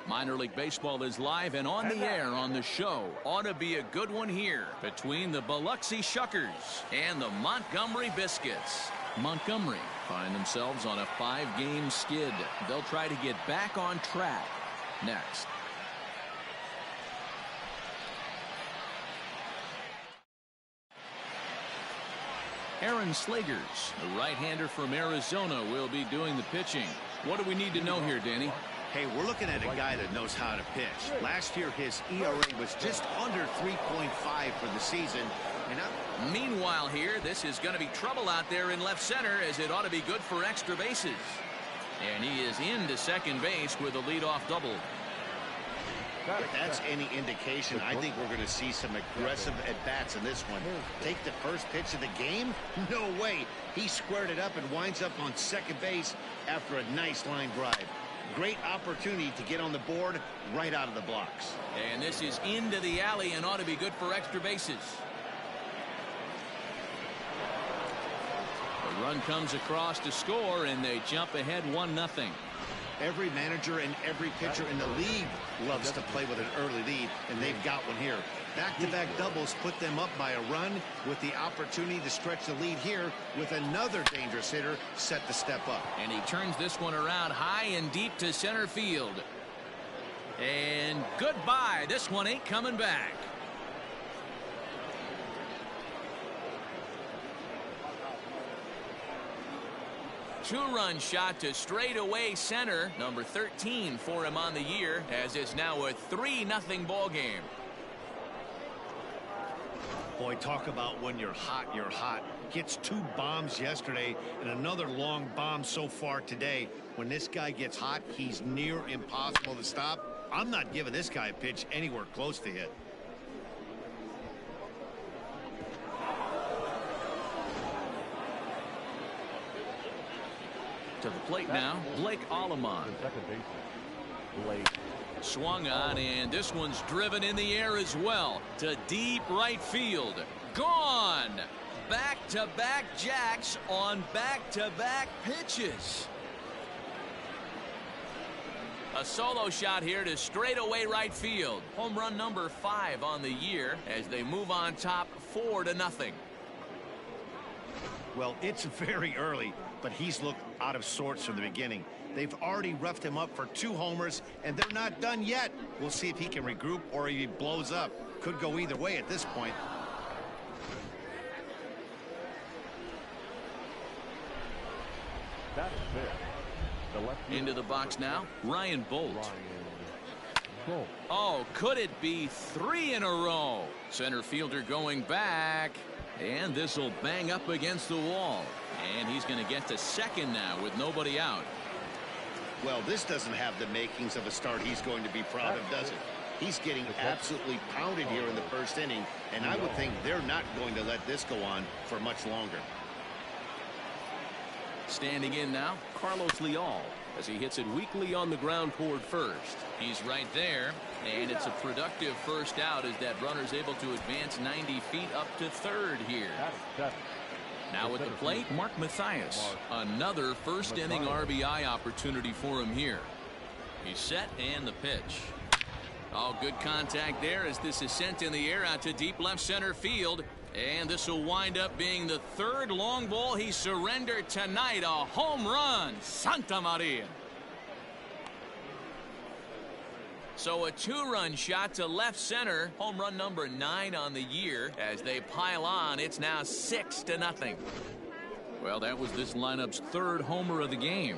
Minor League Baseball is live and on the air on the show. Ought to be a good one here between the Biloxi Shuckers and the Montgomery Biscuits. Montgomery find themselves on a 5-game skid. They'll try to get back on track next. Aaron Slegers, the right-hander from Arizona, will be doing the pitching. What do we need to know here, Danny? Hey, we're looking at a guy that knows how to pitch. Last year, his ERA was just under 3.5 for the season. Meanwhile here, this is going to be trouble out there in left center, as it ought to be good for extra bases. And he is into second base with a leadoff double. If that's any indication, I think we're going to see some aggressive at-bats in this one. Take the first pitch of the game? No way. He squared it up and winds up on second base after a nice line drive. Great opportunity to get on the board right out of the blocks. And this is into the alley and ought to be good for extra bases. The run comes across to score, and they jump ahead 1-0. Every manager and every pitcher in the league loves to play with an early lead, and they've got one here. Back-to-back doubles put them up by a run, with the opportunity to stretch the lead here with another dangerous hitter set to step up. And he turns this one around high and deep to center field. And goodbye. This one ain't coming back. Two-run shot to straightaway center. Number 13 for him on the year, as it's now a 3-0 ball game. Boy, talk about when you're hot, you're hot. Gets 2 bombs yesterday and another long bomb so far today. When this guy gets hot, he's near impossible to stop. I'm not giving this guy a pitch anywhere close to hit. To the plate now, Blake Alleman. Swung on, and this one's driven in the air as well to deep right field. Gone. Back-to-back jacks on back-to-back pitches. A solo shot here to straightaway right field. Home run number 5 on the year as they move on top 4-0. Well, it's very early, but he's looked out of sorts from the beginning. They've already roughed him up for 2 homers, and they're not done yet. We'll see if he can regroup or if he blows up. Could go either way at this point. That's fair. Into the box now, Ryan Bolt. Oh, could it be 3 in a row? Center fielder going back, and this will bang up against the wall. And he's going to get to second now with nobody out. Well, this doesn't have the makings of a start he's going to be proud of, does it? He's getting absolutely pounded here in the first inning, and I would think they're not going to let this go on for much longer. Standing in now, Carlos Leal, as he hits it weakly on the ground toward first. He's right there, and it's a productive first out as that runner's able to advance 90 feet up to third here. Now at the plate, Mark Mathias. Another first inning RBI opportunity for him here. He's set, and the pitch. Oh, good contact there as this is sent in the air out to deep left center field. And this will wind up being the 3rd long ball he surrendered tonight. A home run. Santa Maria. So a 2-run shot to left center. Home run number 9 on the year. As they pile on, it's now 6-0. Well, that was this lineup's 3rd homer of the game.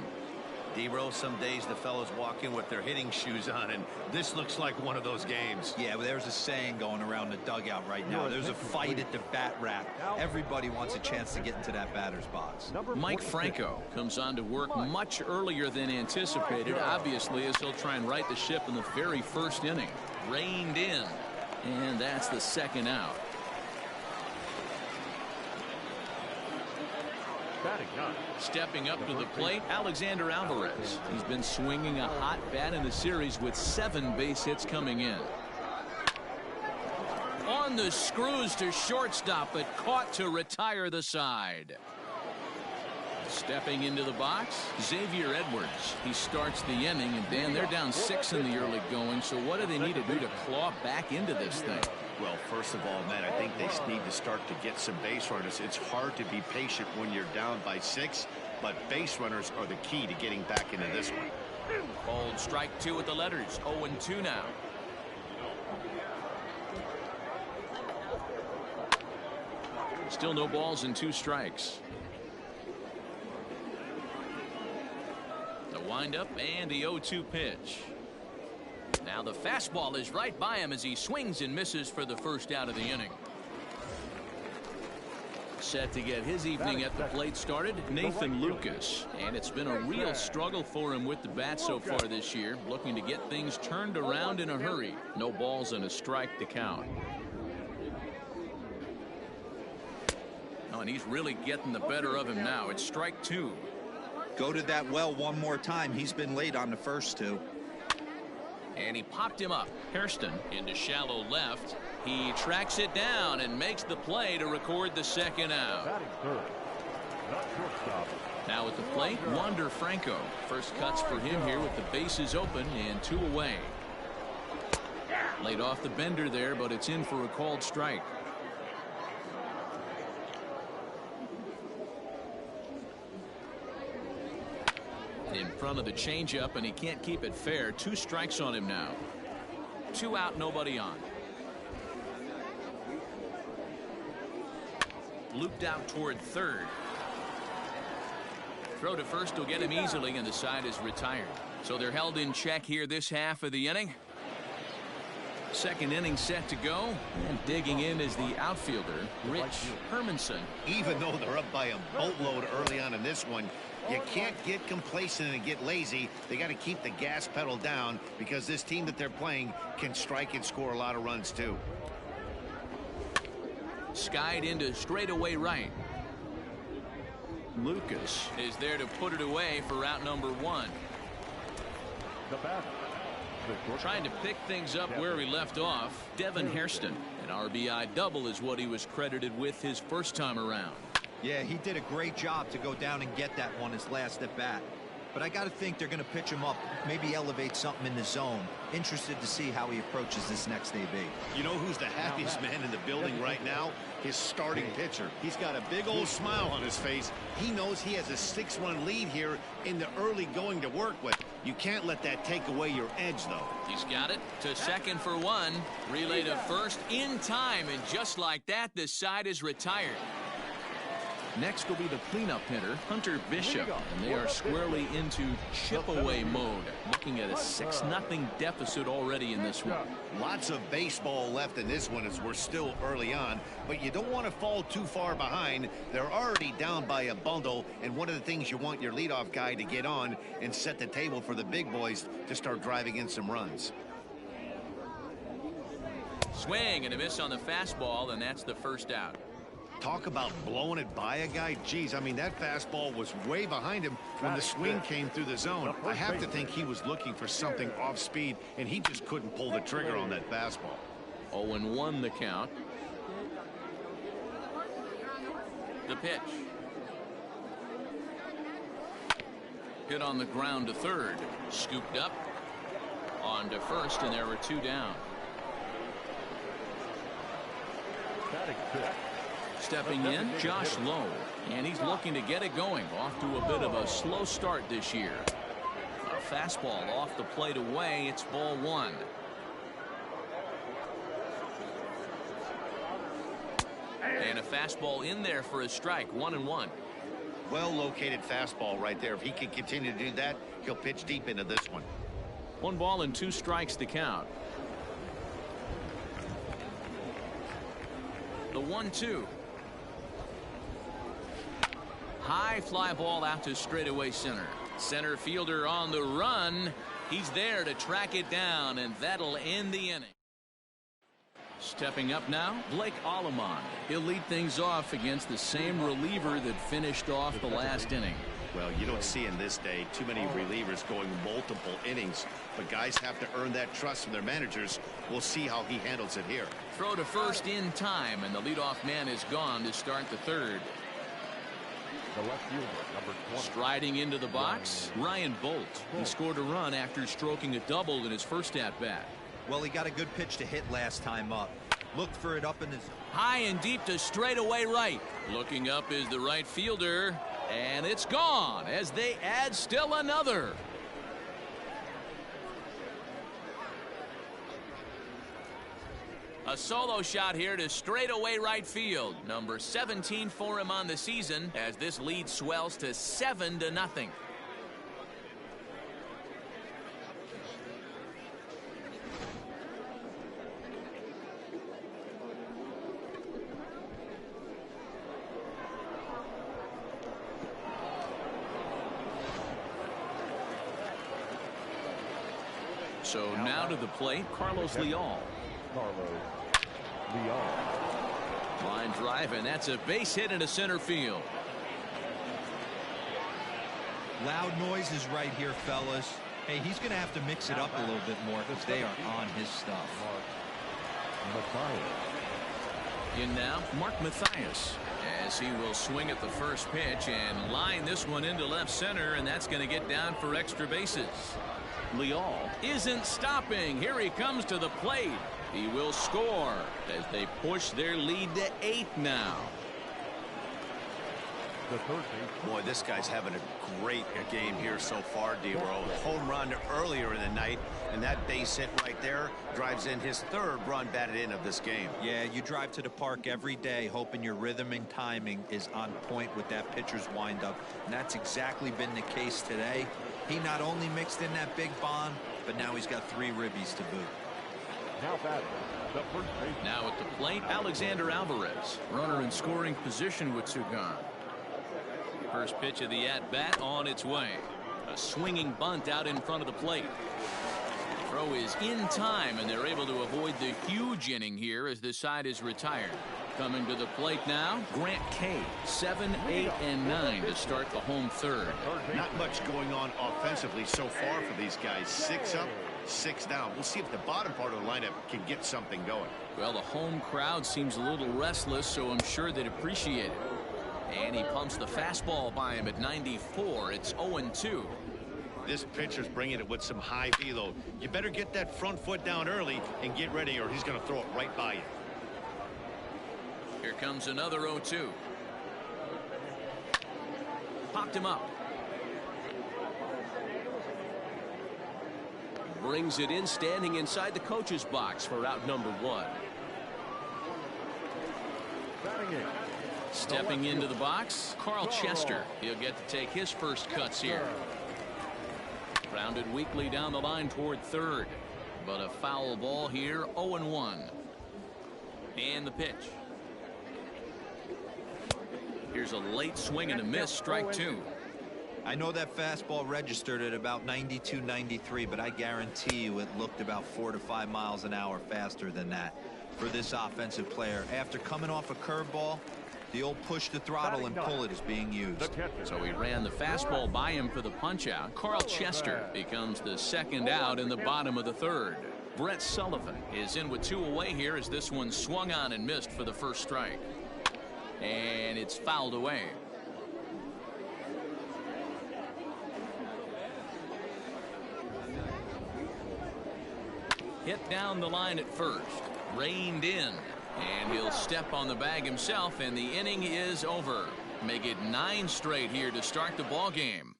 D-Rose, some days the fellows walk in with their hitting shoes on, and this looks like one of those games. Yeah, well, there's a saying going around the dugout right now. There's a fight at the bat rack. Everybody wants a chance to get into that batter's box. Mike Franco comes on to work much earlier than anticipated, obviously, as he'll try and right the ship in the very first inning. Reined in, and that's the 2nd out. Stepping up to the plate, Alexander Alvarez. He's been swinging a hot bat in the series with 7 base hits coming in. On the screws to shortstop, but caught to retire the side. Stepping into the box, Xavier Edwards. He starts the inning, and Dan, they're down 6 in the early going, so what do they need to do to claw back into this thing? Well, first of all, Matt, I think they need to start to get some base runners. It's hard to be patient when you're down by 6, but base runners are the key to getting back into this one. Called strike 2 with the letters. 0-2 now. Still no balls and 2 strikes. The windup and the 0-2 pitch. Now the fastball is right by him as he swings and misses for the first out of the inning. Set to get his evening at the plate started, Nathan Lucas. And it's been a real struggle for him with the bat so far this year, looking to get things turned around in a hurry. No balls and a strike to count. Oh, and he's really getting the better of him now. It's strike 2. Go to that well one more time. He's been late on the first 2. And he popped him up. Hairston into shallow left. He tracks it down and makes the play to record the second out. Now at the plate, Wander Franco. First cuts for him here with the bases open and 2 away. Laid off the bender there, but it's in for a called strike. In front of the changeup, and he can't keep it fair. 2 strikes on him now. 2 out, nobody on. Looped out toward third. Throw to first will get him easily, and the side is retired. So they're held in check here this half of the inning. Second inning set to go, and digging in is the outfielder, Rich Hermanson. Even though they're up by a boatload early on in this one, you can't get complacent and get lazy. They got to keep the gas pedal down because this team that they're playing can strike and score a lot of runs too. Skied into straightaway right. Lucas is there to put it away for route number 1. Trying to pick things up where we left off, Devin Hairston. An RBI double is what he was credited with his first time around. Yeah, he did a great job to go down and get that one his last at bat. But I got to think they're going to pitch him up, maybe elevate something in the zone. Interested to see how he approaches this next AB. You know who's the happiest man in the building right now? His starting pitcher. He's got a big old smile on his face. He knows he has a 6-run lead here in the early going to work with. You can't let that take away your edge, though. He's got it to second for 1. Relay to first in time, and just like that, the side is retired. Next will be the cleanup hitter, Hunter Bishop, and they are squarely into chip-away mode, looking at a 6-0 deficit already in this one. Lots of baseball left in this one as we're still early on, but you don't want to fall too far behind. They're already down by a bundle, and one of the things you want your leadoff guy to get on and set the table for the big boys to start driving in some runs. Swing and a miss on the fastball, and that's the first out. Talk about blowing it by a guy. Geez, I mean, that fastball was way behind him when the swing came through the zone. I have to think he was looking for something off speed, and he just couldn't pull the trigger on that fastball. 0-1 the count. The pitch. Hit on the ground to third. Scooped up. On to first, and there were 2 down. Stepping in, Josh Lowe, and he's looking to get it going. Off to a bit of a slow start this year. A fastball off the plate away. It's ball 1. And a fastball in there for a strike. 1-1. Well located fastball right there. If he can continue to do that, he'll pitch deep into this one. 1 ball and 2 strikes to count. The 1-2. High fly ball out to straightaway center. Center fielder on the run. He's there to track it down, and that'll end the inning. Stepping up now, Blake Allemond. He'll lead things off against the same reliever that finished off the last inning. Well, you don't see in this day too many relievers going multiple innings, but guys have to earn that trust from their managers. We'll see how he handles it here. Throw to first in time, and the leadoff man is gone to start the third. The left fielder, number 20. Striding into the box, Ryan Bolt. He scored a run after stroking a double in his first at-bat. Well, he got a good pitch to hit last time up. Looked for it up in his... High and deep to straightaway right. Looking up is the right fielder, and it's gone as they add still another. A solo shot here to straightaway right field. Number 17 for him on the season as this lead swells to 7-0. So now to the plate, Carlos Leal. Line drive, and that's a base hit into center field. Loud noises right here, fellas. Hey, he's going to have to mix it up a little bit more because they are on his stuff. In now, Mark Mathias, as he will swing at the first pitch and line this one into left center, and that's going to get down for extra bases. Leal isn't stopping. Here he comes to the plate. He will score as they push their lead to 8 now. Boy, this guy's having a great game here so far, D-Row. Home run earlier in the night, and that base hit right there drives in his 3rd run batted in of this game. Yeah, you drive to the park every day hoping your rhythm and timing is on point with that pitcher's windup, and that's exactly been the case today. He not only mixed in that big bond, but now he's got 3 ribbies to boot. Now at the plate, Alexander Alvarez. Runner in scoring position with two gone. First pitch of the at-bat on its way. A swinging bunt out in front of the plate. Throw is in time, and they're able to avoid the huge inning here as the side is retired. Coming to the plate now, Grant Kay, 7, 8, and 9 to start the home 3rd. Not much going on offensively so far for these guys. 6 up, 6 down. We'll see if the bottom part of the lineup can get something going. Well, the home crowd seems a little restless, so I'm sure they'd appreciate it. And he pumps the fastball by him at 94. It's 0-2. This pitcher's bringing it with some high velo. You better get that front foot down early and get ready, or he's going to throw it right by you. Here comes another 0-2. Popped him up. Brings it in, standing inside the coach's box for out number 1. Stepping into the box, Carl Chester. He'll get to take his first cuts here. Grounded weakly down the line toward 3rd. But a foul ball here, 0-1. And the pitch. Here's a late swing and a miss, strike 2. I know that fastball registered at about 92, 93, but I guarantee you it looked about 4 to 5 miles an hour faster than that for this offensive player. After coming off a curveball, the old push the throttle and pull it is being used. So he ran the fastball by him for the punch out. Carl Chester becomes the 2nd out in the bottom of the 3rd. Brett Sullivan is in with 2 away here as this one swung on and missed for the first strike. And it's fouled away. Hit down the line at first. Reined in. And he'll step on the bag himself, and the inning is over. Make it 9 straight here to start the ball game.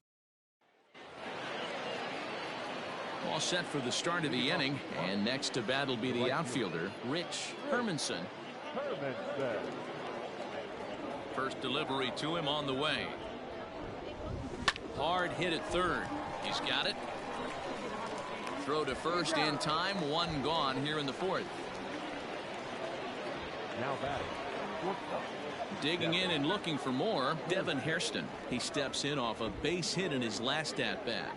All set for the start of the inning, and next to bat will be the outfielder, Rich Hermanson. First delivery to him on the way. Hard hit at 3rd. He's got it. Throw to first in time. 1 gone here in the 4th. Now batting. Digging in and looking for more, Devin Hairston. He steps in off a base hit in his last at bat.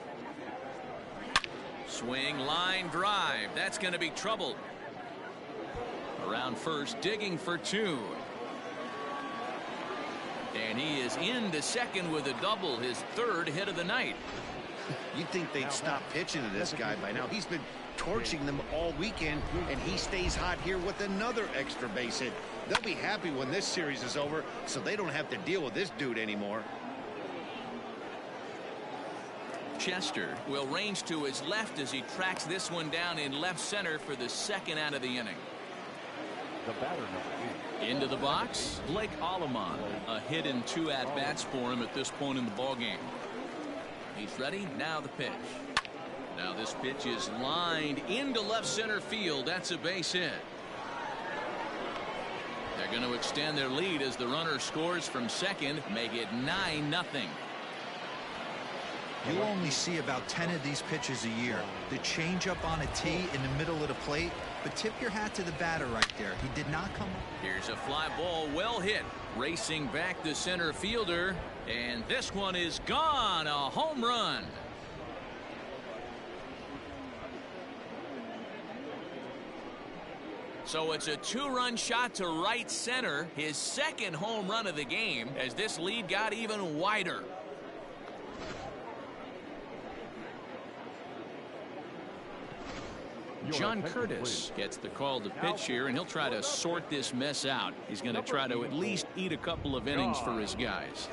Swing, line drive. That's going to be trouble. Around first, digging for 2. And he is into second with a double, his 3rd hit of the night. You'd think they'd stop pitching to this guy by now. He's been torching them all weekend, and he stays hot here with another extra base hit. They'll be happy when this series is over, so they don't have to deal with this dude anymore. Chester will range to his left as he tracks this one down in left center for the second out of the inning. The batter, number 8. Into the box, Blake Alleman. A hit and 2 at-bats for him at this point in the ballgame. He's ready. Now the pitch. Now this pitch is lined into left center field. That's a base hit. They're going to extend their lead as the runner scores from second, make it 9-0. You only see about 10 of these pitches a year. The changeup on a tee in the middle of the plate, but tip your hat to the batter right there. He did not come up. Here's a fly ball, well hit. Racing back the center fielder, and this one is gone. A home run. So it's a 2-run shot to right center, his second home run of the game, as this lead got even wider. John Curtis gets the call to pitch here, and he'll try to sort this mess out. He's going to try to at least eat a couple of innings for his guys.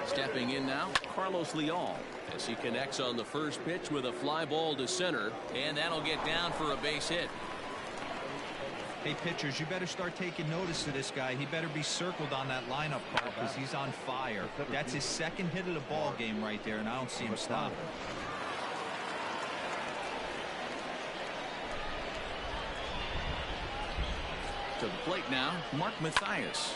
Stepping in now, Carlos Leal, as he connects on the first pitch with a fly ball to center, and that'll get down for a base hit. Hey, pitchers, you better start taking notice of this guy. He better be circled on that lineup call because he's on fire. That's his second hit of the ball game right there, and I don't see him stopping. To the plate now, Mark Mathias.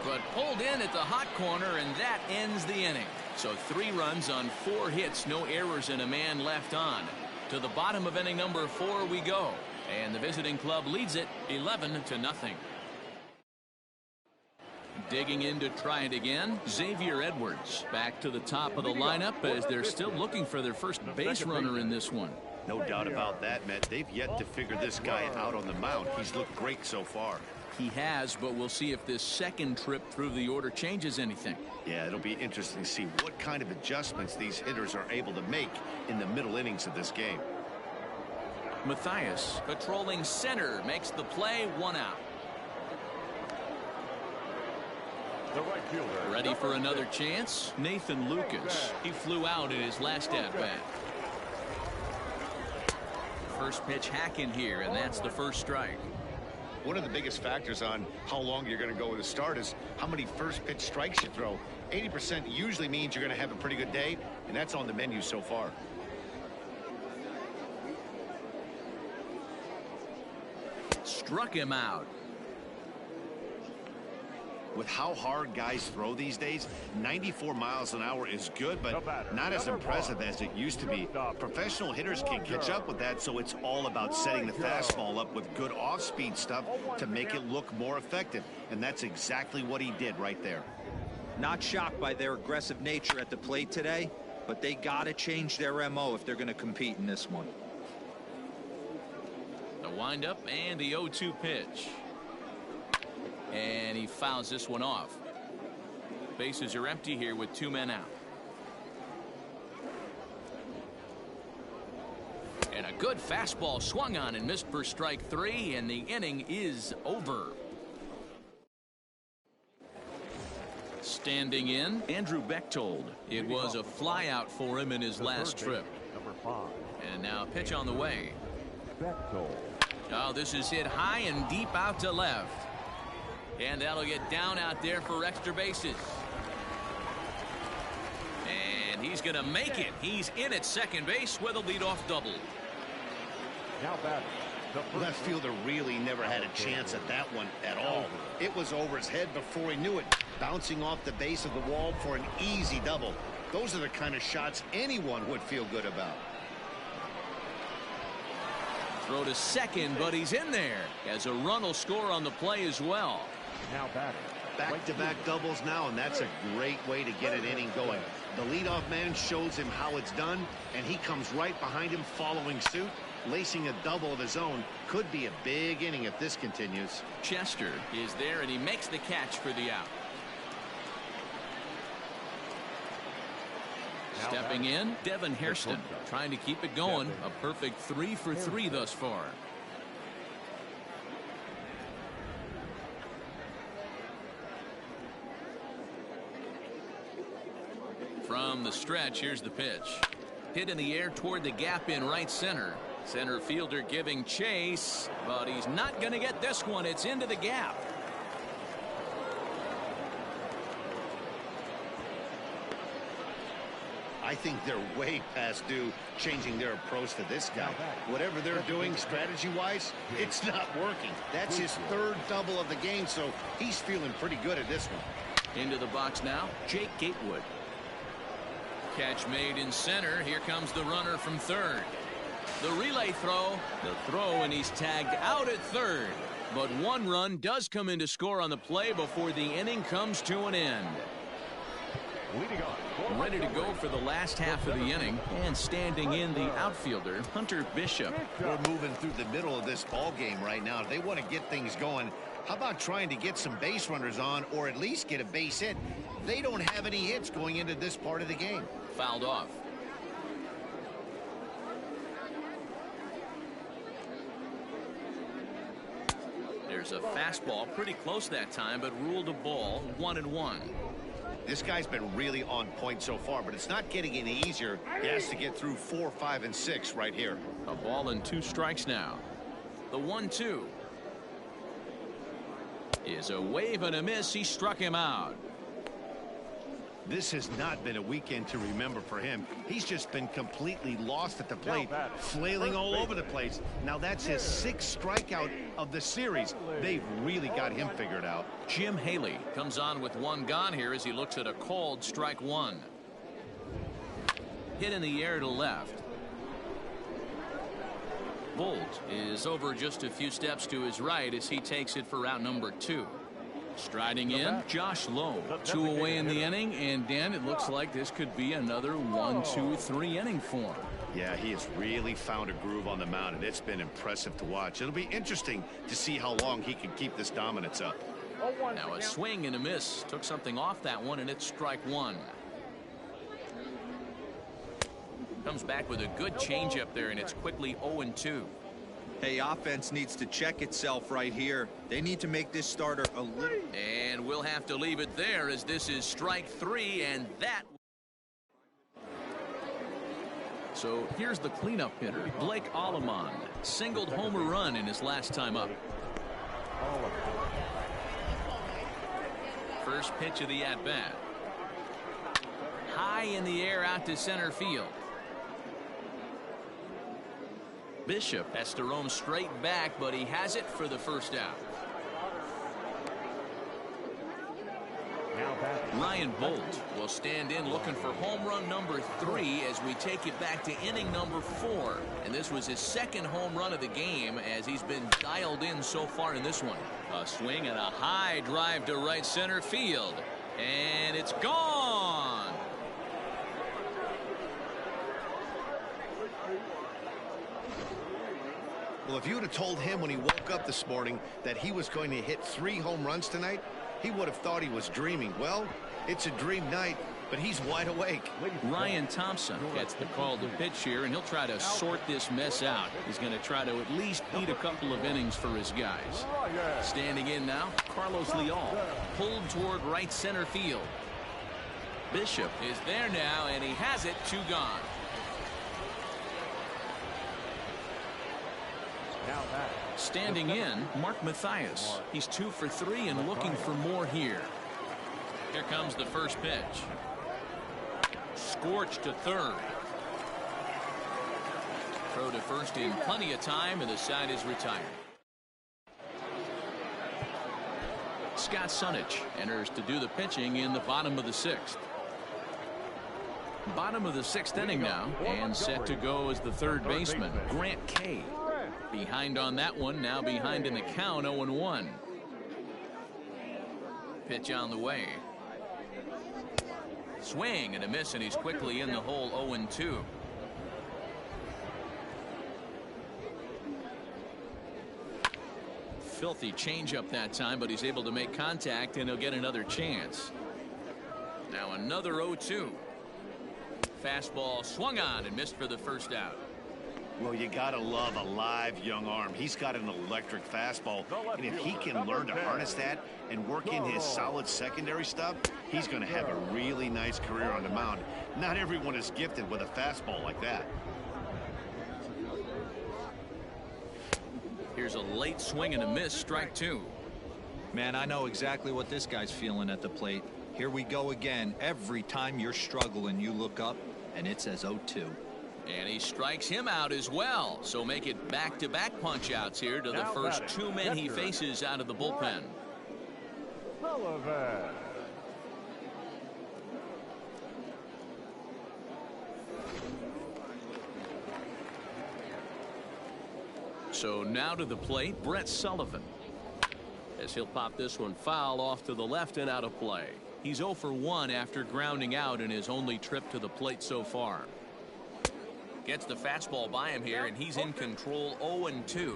But pulled in at the hot corner, and that ends the inning. So 3 runs on 4 hits, no errors, and a man left on. To the bottom of inning number 4 we go. And the visiting club leads it 11-0. Digging in to try it again, Xavier Edwards back to the top of the lineup as they're still looking for their first base runner in this one. No doubt about that, Matt. They've yet to figure this guy out on the mound. He's looked great so far. He has, but we'll see if this second trip through the order changes anything. Yeah, it'll be interesting to see what kind of adjustments these hitters are able to make in the middle innings of this game. Mathias patrolling center makes the play, 1 out. The right fielder. Ready for another chance? Nathan Lucas. He flew out in his last at-bat. First pitch hack in here, and that's the first strike. One of the biggest factors on how long you're going to go with a start is how many first pitch strikes you throw. 80% usually means you're going to have a pretty good day, and that's on the menu so far. Struck him out. With how hard guys throw these days, 94 miles an hour is good, but not as impressive as it used to be. Professional hitters can catch up with that, so it's all about setting the fastball up with good off-speed stuff to make it look more effective, and that's exactly what he did right there. Not shocked by their aggressive nature at the plate today, but they got to change their MO if they're going to compete in this one. The windup and the 0-2 pitch. And he fouls this one off. Bases are empty here with 2 men out. And a good fastball swung on and missed for strike 3, and the inning is over. Standing in, Andrew Bechtold. It was a fly out for him in his last trip. Number 5. And now a pitch on the way. Bechtold. Oh, this is hit high and deep out to left. And that'll get down out there for extra bases. And he's going to make it. He's in at second base with a leadoff double. Now batting. Well, that fielder really never had a chance at that one at all. It was over his head before he knew it, bouncing off the base of the wall for an easy double. Those are the kind of shots anyone would feel good about. Throw to second, but he's in there as a run will score on the play as well. Now batting. Back-to-back doubles now, and that's a great way to get an inning going. The leadoff man shows him how it's done, and he comes right behind him following suit. Lacing a double of his own could be a big inning if this continues. Chester is there, and he makes the catch for the out. Stepping in, Devin Hairston trying to keep it going. A perfect 3 for 3 thus far. From the stretch, here's the pitch. Hit in the air toward the gap in right center. Center fielder giving chase, but he's not going to get this one. It's into the gap. I think they're way past due changing their approach to this guy. Whatever they're doing strategy-wise, it's not working. That's his third double of the game, so he's feeling pretty good at this one. Into the box now, Jake Gatewood. Catch made in center. Here comes the runner from third. The relay throw. The throw, and he's tagged out at third. But one run does come in to score on the play before the inning comes to an end. Ready to go for the last half of the inning, and standing in the outfielder, Hunter Bishop. We're moving through the middle of this ball game right now. If they want to get things going, how about trying to get some base runners on, or at least get a base hit? They don't have any hits going into this part of the game. Fouled off. There's a fastball pretty close that time, but ruled a ball. 1-1. This guy's been really on point so far, but it's not getting any easier. He has to get through 4, 5, and 6 right here. A ball and 2 strikes now. The 1-2 is a wave and a miss. He struck him out. This has not been a weekend to remember for him. He's just been completely lost at the plate, flailing all over the place. Now that's his 6th strikeout of the series. They've really got him figured out. Jim Haley comes on with 1 gone here as he looks at a called strike 1. Hit in the air to left. Bolt is over just a few steps to his right as he takes it for out number 2. Striding in, Josh Lowe. 2 away in the inning, and Dan, it looks like this could be another 1-2-3 inning for him. Yeah, he has really found a groove on the mound, and it's been impressive to watch. It'll be interesting to see how long he can keep this dominance up. Now a swing and a miss. Took something off that one, and it's strike 1. Comes back with a good changeup there, and it's quickly 0-2. Hey, offense needs to check itself right here. They need to make this starter a little. And we'll have to leave it there as this is strike 3, and that. So here's the cleanup hitter, Blake Allemond. Singled homer run in his last time up. First pitch of the at-bat. High in the air out to center field. Bishop has to roam straight back, but he has it for the first out. Ryan Bolt will stand in looking for home run number 3 as we take it back to inning number 4. And this was his 2nd home run of the game as he's been dialed in so far in this one. A swing and a high drive to right center field. And it's gone. Well, if you would have told him when he woke up this morning that he was going to hit 3 home runs tonight, he would have thought he was dreaming. Well, it's a dream night, but he's wide awake. Ryan Thompson gets the call to pitch here, and he'll try to sort this mess out. He's going to try to at least eat a couple of innings for his guys. Standing in now, Carlos Leal, pulled toward right center field. Bishop is there now, and he has it. 2 gone. Standing in, Mark Mathias. He's 2 for 3 and looking for more here. Here comes the first pitch. Scorched to third. Throw to first in plenty of time, and the side is retired. Scott Sunich enters to do the pitching in the bottom of the 6th. Bottom of the 6th inning now, and set to go as the third baseman, Grant Kay. Behind on that one, now behind in the count, 0-1. Pitch on the way. Swing and a miss, and he's quickly in the hole. 0-2. Filthy changeup that time, but he's able to make contact, and he'll get another chance. Now another 0-2. Fastball swung on and missed for the first out. Well, you gotta love a live young arm. He's got an electric fastball, and if he can learn to harness that and work in his solid secondary stuff, he's going to have a really nice career on the mound. Not everyone is gifted with a fastball like that. Here's a late swing and a miss, strike two. Man, I know exactly what this guy's feeling at the plate. Here we go again. Every time you're struggling, you look up, and it says 0-2. And he strikes him out as well. So make it back-to-back punch-outs here to the first two men he faces out of the bullpen. So now to the plate, Brett Sullivan. As he'll pop this one foul off to the left and out of play. He's 0 for 1 after grounding out in his only trip to the plate so far. Gets the fastball by him here, and he's in control. 0-2.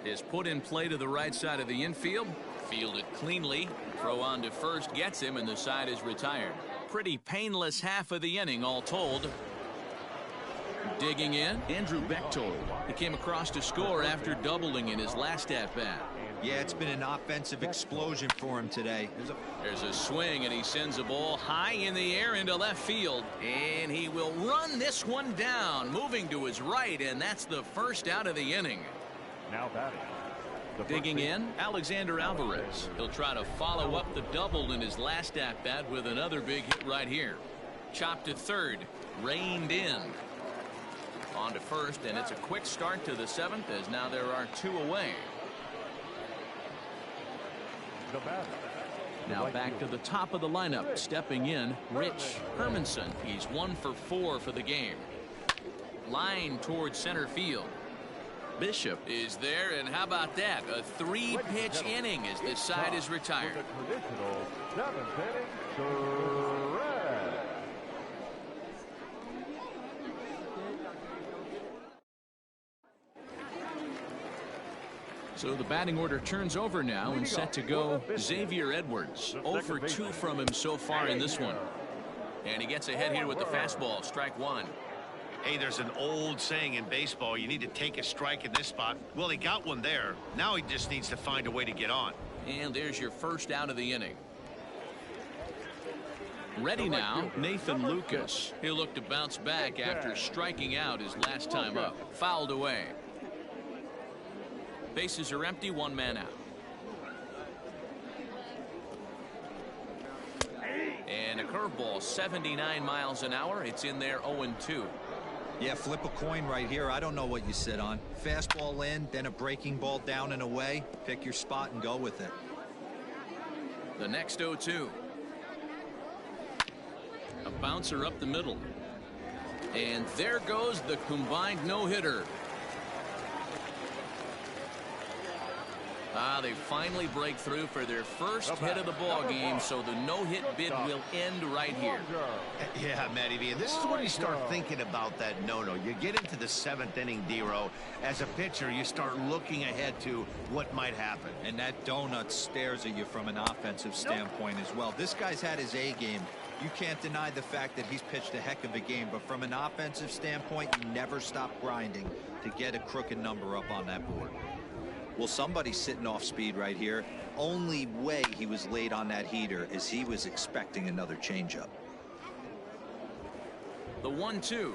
Is put in play to the right side of the infield. Fielded cleanly. Throw on to first gets him, and the side is retired. Pretty painless half of the inning all told. Digging in, Andrew Bechtold. He came across to score after doubling in his last at-bat. Yeah, it's been an offensive explosion for him today. There's a swing, and he sends a ball high in the air into left field. And he will run this one down, moving to his right, and that's the first out of the inning. Now batting. Digging in, Alexander Alvarez. He'll try to follow up the double in his last at-bat with another big hit right here. Chopped to third, reined in. On to first, and it's a quick start to the seventh, as now there are two away. Now back to the top of the lineup. Stepping in, Rich Hermanson. He's 1 for 4 for the game. Line towards center field. Bishop is there, and how about that? A 3-pitch inning as this side is retired. So the batting order turns over now, and set to go Xavier Edwards. 0 for 2 from him so far in this one. And he gets ahead here with the fastball. Strike one. Hey, there's an old saying in baseball, you need to take a strike in this spot. Well, he got one there. Now he just needs to find a way to get on. And there's your first out of the inning. Ready now, Nathan Lucas. He'll look to bounce back after striking out his last time up. Fouled away. Bases are empty, one man out. And a curveball, 79 miles an hour. It's in there, 0-2. Yeah, flip a coin right here. I don't know what you sit on. Fastball in, then a breaking ball down and away. Pick your spot and go with it. The next 0-2. A bouncer up the middle. And there goes the combined no-hitter. They finally break through for their first hit of the ball game, so the no-hit bid will end right here. Yeah, Matty V, and this is when you start thinking about that no-no. You get into the 7th inning, D-Row. As a pitcher, you start looking ahead to what might happen. And that donut stares at you from an offensive standpoint as well. This guy's had his A game. You can't deny the fact that he's pitched a heck of a game, but from an offensive standpoint, you never stop grinding to get a crooked number up on that board. Well, somebody's sitting off speed right here. Only way he was late on that heater is he was expecting another changeup. The 1-2.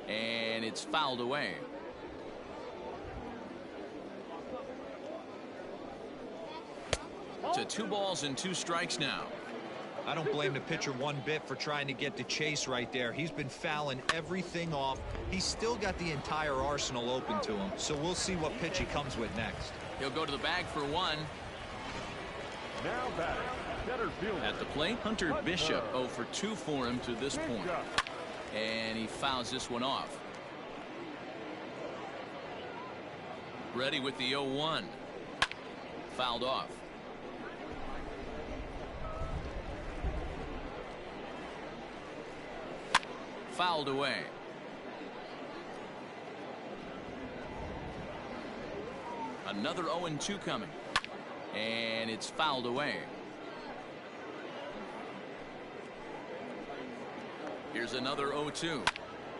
And it's fouled away. To 2 balls and 2 strikes now. I don't blame the pitcher one bit for trying to get the chase right there. He's been fouling everything off. He's still got the entire arsenal open to him. So we'll see what pitch he comes with next. He'll go to the bag for 1. Now batting, center fielder. At the plate, Hunter Bishop 0 for 2 for him to this point. And he fouls this one off. Ready with the 0-1. Fouled off. Fouled away. Another 0-2 coming. And it's fouled away. Here's another 0-2.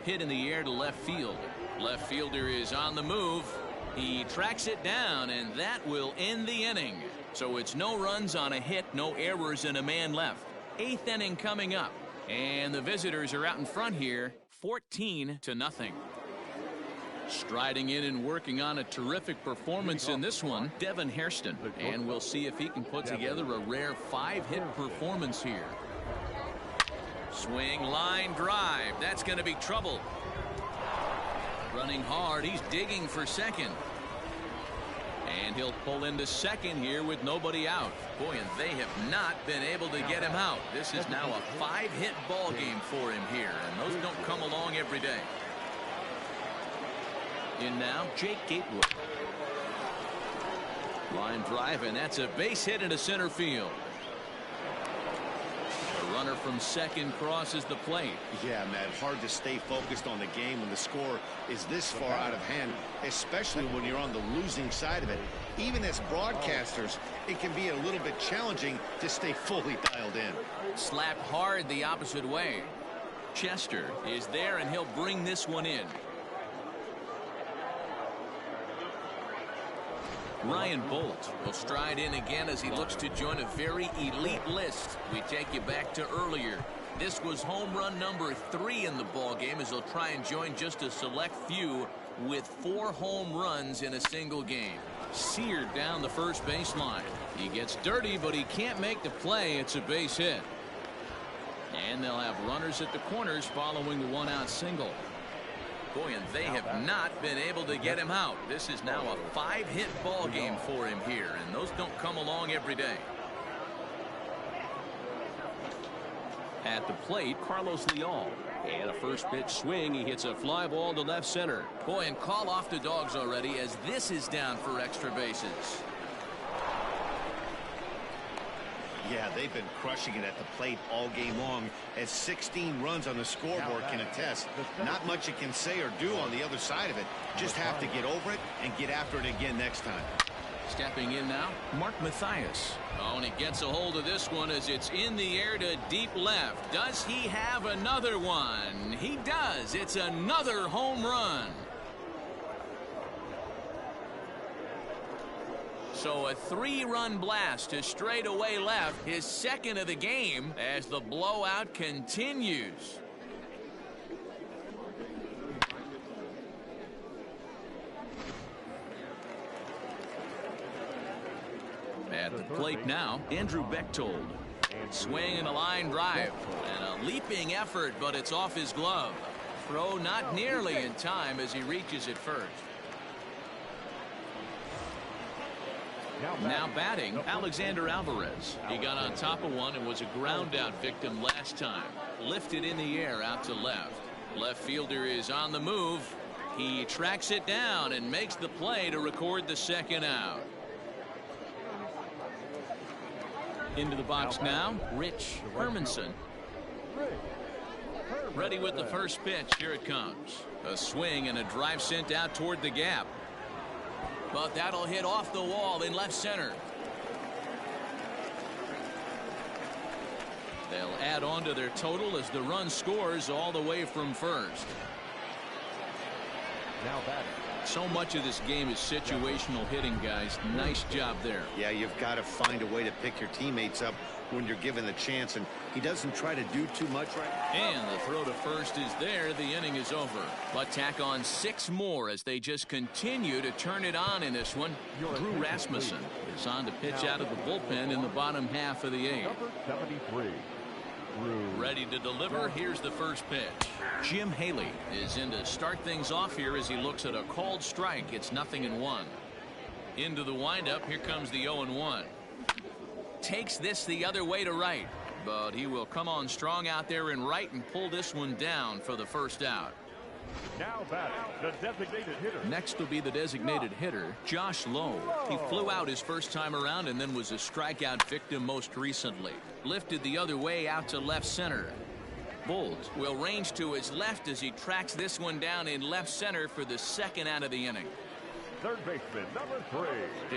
Hit in the air to left field. Left fielder is on the move. He tracks it down, and that will end the inning. So it's no runs on a hit, no errors, and a man left. 8th inning coming up, and the visitors are out in front here, 14-0. Striding in and working on a terrific performance in this one, Devin Hairston. And we'll see if he can put together a rare 5-hit performance here. Swing, line, drive. That's going to be trouble. Running hard. He's digging for second. And he'll pull into second here with nobody out. Boy, and they have not been able to get him out. This is now a 5-hit ball game for him here, and those don't come along every day. In now, Jake Gatewood. Line drive, and that's a base hit into center field. The runner from second crosses the plate. Yeah, Matt, hard to stay focused on the game when the score is this far out of hand, especially when you're on the losing side of it. Even as broadcasters, it can be a little bit challenging to stay fully dialed in. Slapped hard the opposite way. Chester is there, and he'll bring this one in. Ryan Bolt will stride in again as he looks to join a very elite list. We take you back to earlier. This was home run number 3 in the ball game as he'll try and join just a select few with 4 home runs in a single game. Seared down the first baseline. He gets dirty, but he can't make the play. It's a base hit. And they'll have runners at the corners following the 1-out single. Boy, and they have not been able to get him out. This is now a 5-hit ball game for him here, and those don't come along every day. At the plate, Carlos Leal. And a first pitch swing. He hits a fly ball to left center. Boy, and call off the dogs already as this is down for extra bases. Yeah, they've been crushing it at the plate all game long, as 16 runs on the scoreboard can attest. Not much you can say or do on the other side of it. Just have to get over it and get after it again next time. Stepping in now, Mark Mathias. Oh, and he gets a hold of this one as it's in the air to deep left. Does he have another one? He does. It's another home run. So a 3-run blast to straightaway left, his second of the game as the blowout continues. At the plate now, Andrew Bechtold. Swing and a line drive. And a leaping effort, but it's off his glove. Throw not nearly in time as he reaches it first. Now batting, Alexander Alvarez. He got on top of one and was a ground out victim last time. Lifted in the air out to left. Left fielder is on the move. He tracks it down and makes the play to record the second out. Into the box now, Rich Hermanson. Ready with the first pitch. Here it comes. A swing and a drive sent out toward the gap. But that'll hit off the wall in left center. They'll add on to their total as the run scores all the way from first. Now batting. So much of this game is situational hitting, guys. Nice job there. Yeah, you've got to find a way to pick your teammates up when you're given the chance, and he doesn't try to do too much right now. And the throw to first is there. The inning is over. But tack on 6 more as they just continue to turn it on in this one. Drew Rasmussen is on to pitch out of the bullpen in the bottom half of the 8th. Number 73. Ready to deliver. Here's the first pitch. Jim Haley is in to start things off here as he looks at a called strike. It's 0-1. Into the windup. Here comes the 0-1. Takes this the other way to right, but he will come on strong out there in right and pull this one down for the first out. Now batting, the designated hitter. Next will be the designated hitter, Josh Lowe. He flew out his first time around and then was a strikeout victim most recently. Lifted the other way out to left center. Bolt will range to his left as he tracks this one down in left center for the second out of the inning. Third baseman, number 3.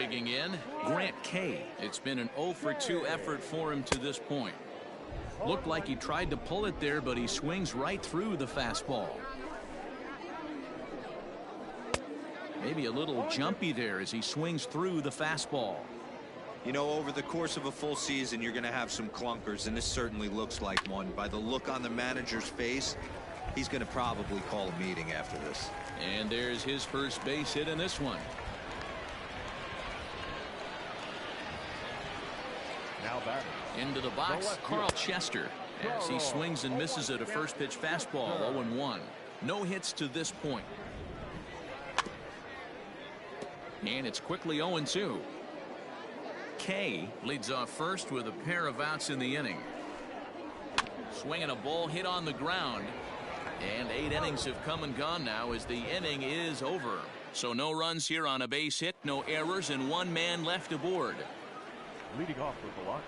Digging in, Grant Kay. It's been an 0-for-2 effort for him to this point. Looked like he tried to pull it there, but he swings right through the fastball. Maybe a little jumpy there as he swings through the fastball. You know, over the course of a full season, you're going to have some clunkers, and this certainly looks like one. By the look on the manager's face, he's going to probably call a meeting after this. And there's his first base hit in this one. Now back. Into the box, Carl Chester, as he swings and misses at a first pitch fastball. 0-1. No hits to this point. And it's quickly 0-2. Kay leads off first with a pair of outs in the inning. Swinging a ball hit on the ground. And 8 innings have come and gone now as the inning is over. So no runs here on a base hit, no errors, and 1 man left aboard. Leading off with the lock.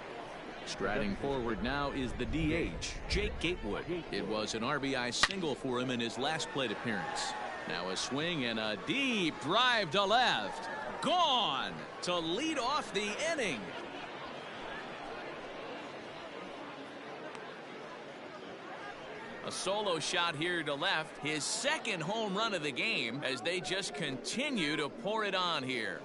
Striding forward now is the DH, Jake Gatewood. It was an RBI single for him in his last plate appearance. Now a swing and a deep drive to left. Gone to lead off the inning. A solo shot here to left. His second home run of the game as they just continue to pour it on here.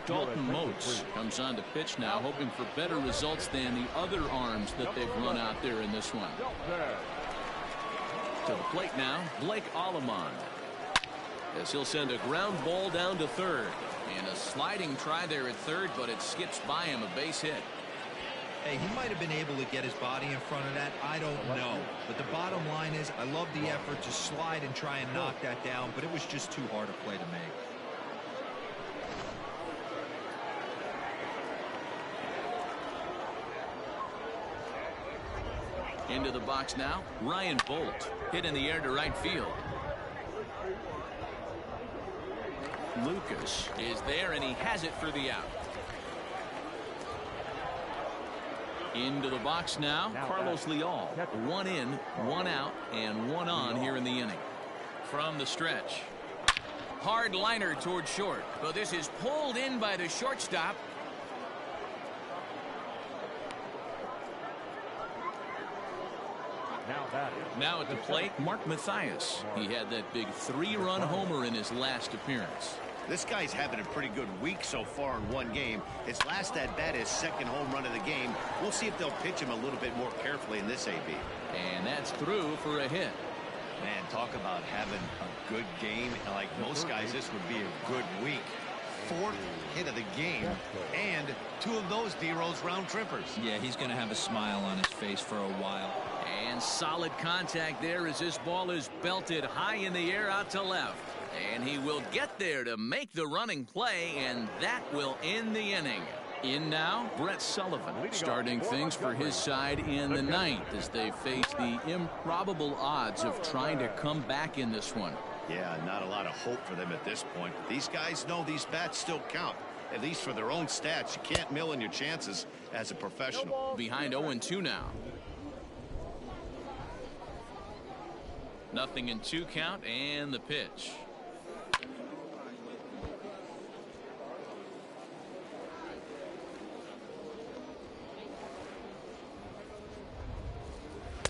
Dalton Moats comes on to pitch now, hoping for better results than the other arms that they've run out there in this one. To the plate now, Blake Allemond, as he'll send a ground ball down to third. And a sliding try there at third, but it skips by him, a base hit. Hey, he might have been able to get his body in front of that. I don't know. But the bottom line is, I love the effort to slide and try and knock that down, but it was just too hard a play to make. Into the box now, Ryan Bolt, hit in the air to right field. Lucas is there, and he has it for the out. Into the box now, Carlos Leal. 1 in, 1 out, and 1 on here in the inning. From the stretch. Hard liner toward short, but this is pulled in by the shortstop. Now at the plate, Mark Mathias. He had that big 3-run homer in his last appearance. This guy's having a pretty good week so far in 1 game. His last at bat, his second home run of the game. We'll see if they'll pitch him a little bit more carefully in this AB. And that's through for a hit. Man, talk about having a good game. Like most guys, this would be a good week. 4th hit of the game, and 2 of those D-Rose round trippers. Yeah, he's going to have a smile on his face for a while. And solid contact there as this ball is belted high in the air out to left. And he will get there to make the running play, and that will end the inning. In now, Brett Sullivan, starting things for his side in the 9th as they face the improbable odds of trying to come back in this one. Yeah, not a lot of hope for them at this point. But these guys know these bats still count, at least for their own stats. You can't mill in your chances as a professional. Behind 0-2 now. Nothing in 2 count, and the pitch.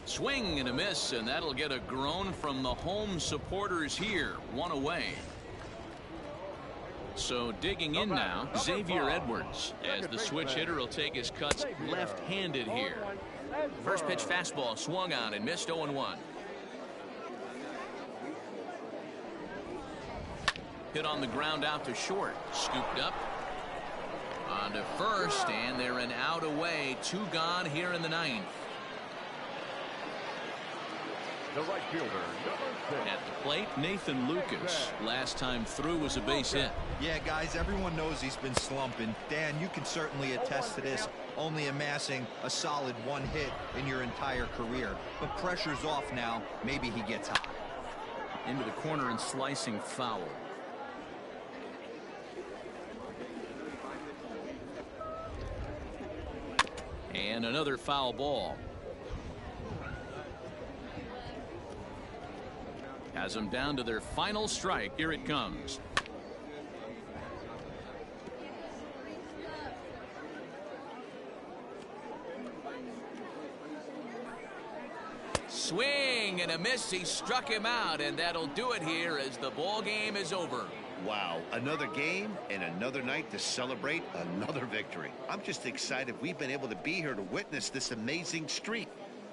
Swing and a miss, and that'll get a groan from the home supporters here. 1 away. So digging in now, Xavier Edwards, as the switch hitter will take his cuts left-handed here. First pitch fastball swung on and missed. 0-1. Hit on the ground out to short. Scooped up. On to first, and they're an out away. 2 gone here in the 9th. The right fielder, number 6. At the plate, Nathan Lucas. Last time through was a base hit. Yeah, guys, everyone knows he's been slumping. Dan, you can certainly attest to this, only amassing a solid 1 hit in your entire career. But pressure's off now. Maybe he gets hot. Into the corner and slicing foul. And another foul ball. has them down to their final strike. Here it comes. Swing and a miss. He struck him out, and that'll do it here as the ball game is over. Wow, another game and another night to celebrate another victory. I'm just excited we've been able to be here to witness this amazing streak.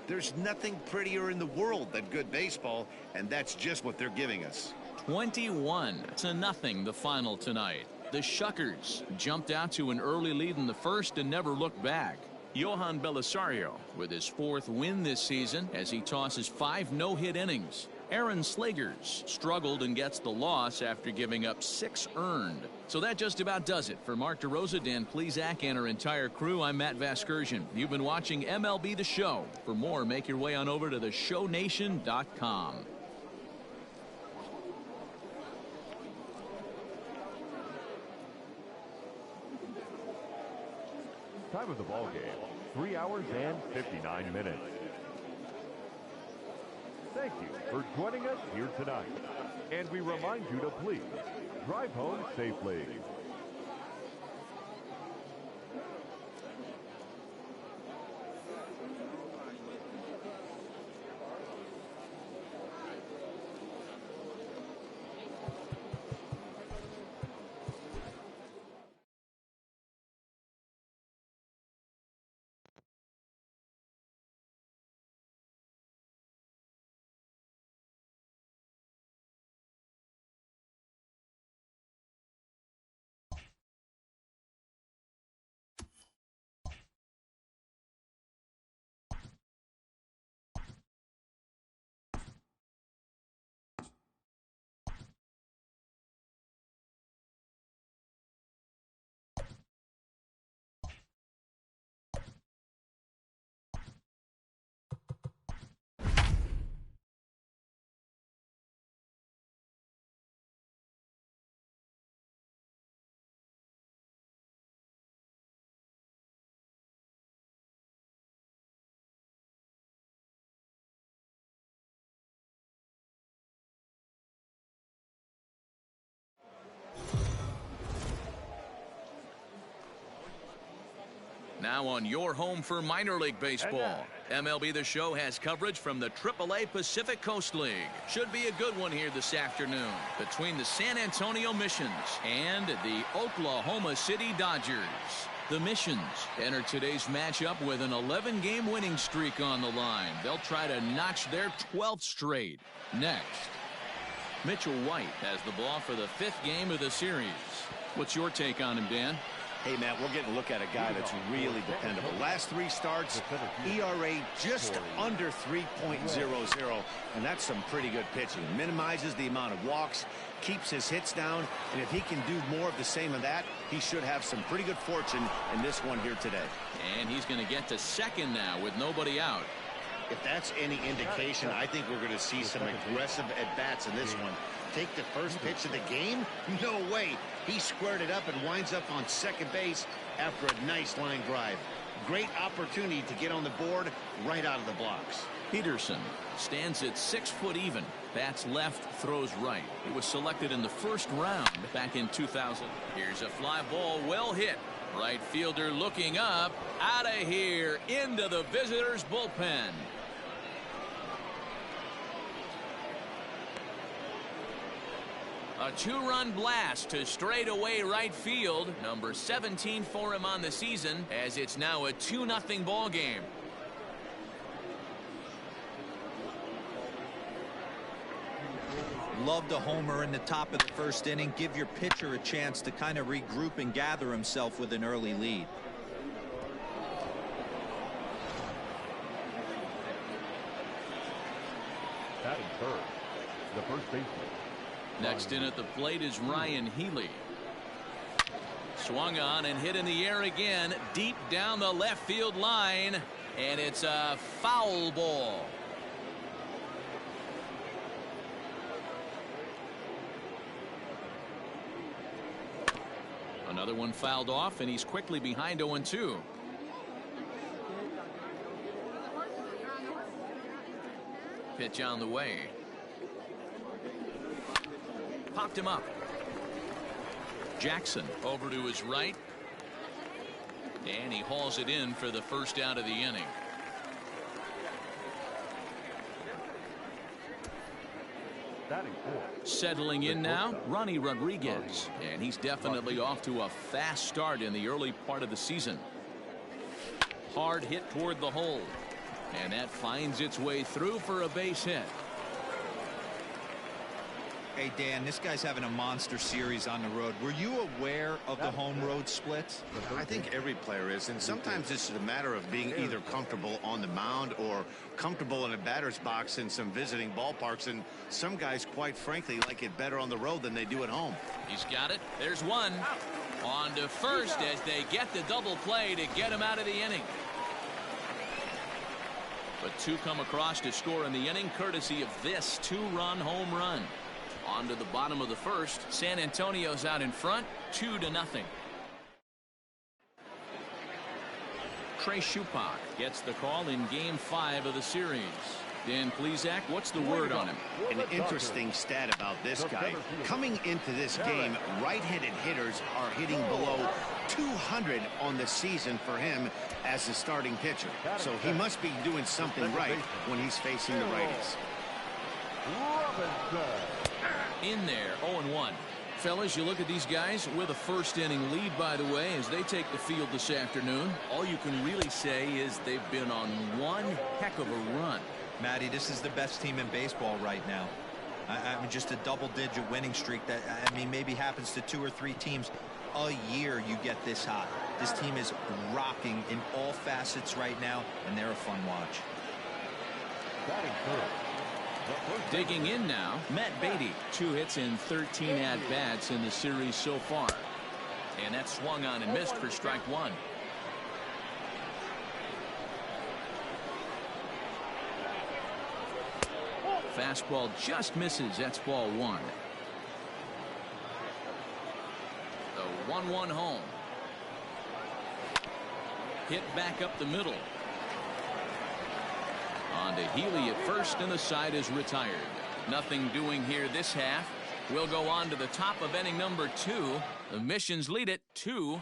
There's nothing prettier in the world than good baseball, and that's just what they're giving us. 21-0 the final tonight. The Shuckers jumped out to an early lead in the first and never looked back. Johan Belisario with his 4th win this season as he tosses 5 no-hit innings. Aaron Slegers struggled and gets the loss after giving up 6 earned. So that just about does it. For Mark DeRosa, Dan Plesac, and our entire crew, I'm Matt Vasgersian. You've been watching MLB The Show. For more, make your way on over to theshownation.com. Time of the ball game, 3 hours and 59 minutes. Thank you for joining us here tonight. And we remind you to please drive home safely. Now on your home for minor league baseball. MLB The Show has coverage from the AAA Pacific Coast League. Should be a good one here this afternoon between the San Antonio Missions and the Oklahoma City Dodgers. The Missions enter today's matchup with an 11-game winning streak on the line. They'll try to notch their 12th straight. Next, Mitchell White has the ball for the 5th game of the series. What's your take on him, Dan? Hey, Matt, we're getting a look at a guy that's really dependable. Last 3 starts, ERA just under 3.00, and that's some pretty good pitching. Minimizes the amount of walks, keeps his hits down, and if he can do more of the same of that, he should have some pretty good fortune in this one here today. And he's going to get to second now with nobody out. If that's any indication, I think we're going to see some aggressive at-bats in this one. Take the first pitch of the game? No way. He squared it up and winds up on second base after a nice line drive. Great opportunity to get on the board right out of the blocks. Peterson stands at 6 foot even. Bats left, throws right. He was selected in the first round back in 2000. Here's a fly ball, well hit. Right fielder looking up. Out of here into the visitors' bullpen. A 2-run blast to straightaway right field. Number 17 for him on the season, as it's now a 2-0 ball game. Loved a homer in the top of the first inning. Give your pitcher a chance to kind of regroup and gather himself with an early lead. Batting third, the first baseman. Next in at the plate is Ryan Healy. Swung on and hit in the air again, deep down the left field line, and it's a foul ball. Another one fouled off, and he's quickly behind 0-2. Pitch on the way. popped him up. Jackson over to his right. And he hauls it in for the first out of the inning. Settling in now, Ronnie Rodriguez, and he's definitely off to a fast start in the early part of the season. Hard hit toward the hole, and that finds its way through for a base hit. Hey, Dan, this guy's having a monster series on the road. Were you aware of the home road splits? I think every player is, and sometimes this is a matter of being either comfortable on the mound or comfortable in a batter's box in some visiting ballparks, and some guys, quite frankly, like it better on the road than they do at home. He's got it. There's one. On to first as they get the double play to get him out of the inning. But two come across to score in the inning courtesy of this two-run home run. On to the bottom of the first. San Antonio's out in front, 2-0. Trey Shupak gets the call in Game 5 of the series. Dan Plesac, what's the word on him? An interesting stat about this guy. Coming into this game, right-handed hitters are hitting below 200 on the season for him as a starting pitcher. So he must be doing something right when he's facing the righties. In there, 0-1. Fellas, you look at these guys with a first inning lead, by the way, as they take the field this afternoon. All you can really say is they've been on one heck of a run. Matty, this is the best team in baseball right now. I mean, just a double-digit winning streak that, I mean, maybe happens to 2 or 3 teams a year. You get this hot. This team is rocking in all facets right now, and they're a fun watch. Digging in now, Matt Beatty. 2 hits in 13 at-bats in the series so far. And that swung on and missed for strike 1. Fastball just misses. That's ball 1. The 1-1 home. Hit back up the middle. On to Healy at first, and the side is retired. Nothing doing here this half. We'll go on to the top of inning number 2. The Missions lead it 2-0.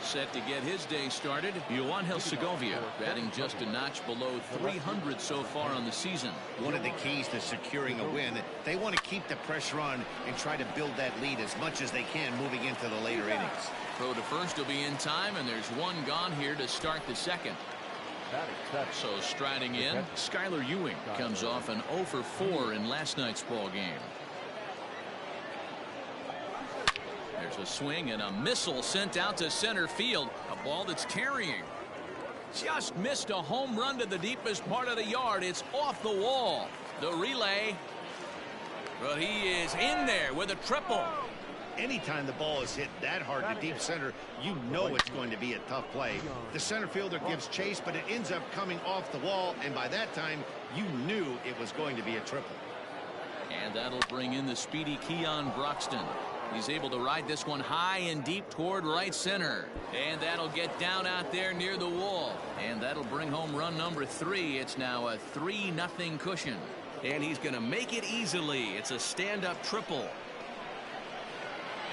Set to get his day started, Yoangel Segovia, batting just a notch below 300 so far on the season. One of the keys to securing a win, they want to keep the pressure on and try to build that lead as much as they can moving into the later innings. Throw to first will be in time, and there's one gone here to start the second. So striding in, Skylar Ewing comes off an 0 for 4 in last night's ball game. There's a swing and a missile sent out to center field. A ball that's carrying. Just missed a home run to the deepest part of the yard. It's off the wall. The relay. But he is in there with a triple. Anytime the ball is hit that hard to deep center, you know it's going to be a tough play. The center fielder gives chase, but it ends up coming off the wall, and by that time, you knew it was going to be a triple. And that'll bring in the speedy Keon Broxton. He's able to ride this one high and deep toward right center. And that'll get down out there near the wall. And that'll bring home run number 3. It's now a 3-0 cushion. And he's going to make it easily. It's a stand-up triple.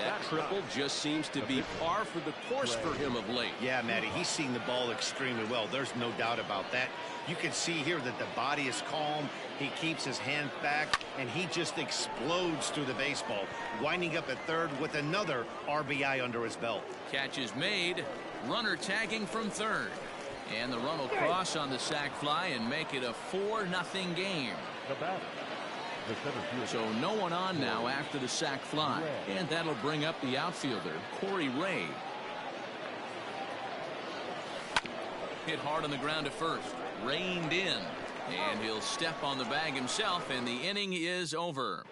That triple just seems to be par for the course for him of late. Yeah, Matty, he's seen the ball extremely well. There's no doubt about that. You can see here that the body is calm. He keeps his hand back, and he just explodes through the baseball, winding up at third with another RBI under his belt. Catch is made. Runner tagging from third. And the run will cross on the sac fly and make it a 4-0 game. So no one on now after the sac fly. And that'll bring up the outfielder, Corey Ray. Hit hard on the ground at first. Reined in. And he'll step on the bag himself, and the inning is over.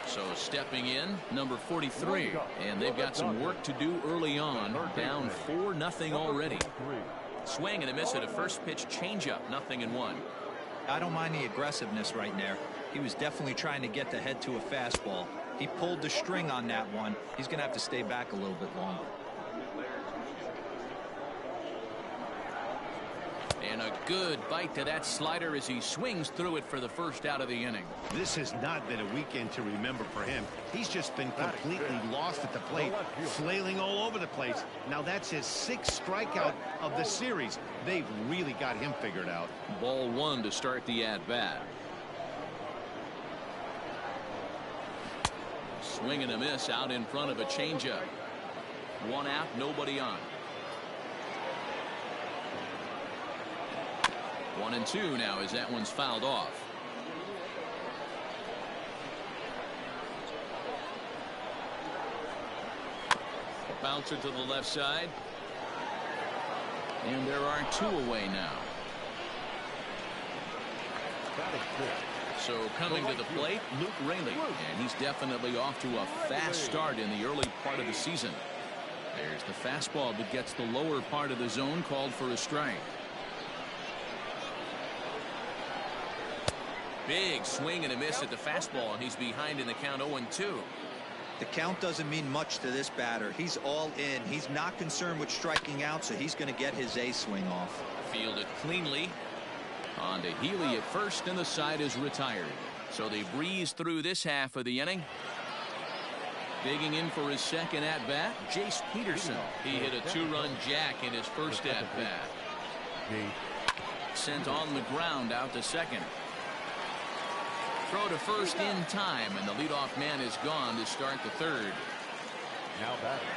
So stepping in, number 43. And they've got some work to do early on. Down 4-0 already. Swing and a miss at a first pitch changeup. 0-1. I don't mind the aggressiveness right there. He was definitely trying to get the head to a fastball. He pulled the string on that one. He's going to have to stay back a little bit longer. And a good bite to that slider as he swings through it for the first out of the inning. This has not been a weekend to remember for him. He's just been completely lost at the plate, flailing all over the place. Now that's his 6th strikeout of the series. They've really got him figured out. Ball 1 to start the at-bat. Swing and a miss out in front of a changeup. 1 out, nobody on. 1-2 now as that one's fouled off. Bouncer to the left side. And there are 2 away now. So coming to the plate, Luke Raley. And he's definitely off to a fast start in the early part of the season. There's the fastball that gets the lower part of the zone, called for a strike. Big swing and a miss at the fastball, and he's behind in the count 0-2. The count doesn't mean much to this batter. He's all in. He's not concerned with striking out, so he's going to get his A swing off. Fielded cleanly. On to Healy at first, and the side is retired. So they breeze through this half of the inning. Digging in for his second at-bat, Jace Peterson. He hit a 2-run jack in his first at-bat. Sent on the ground out to second. Throw to first in time, and the leadoff man is gone to start the third. Now batting,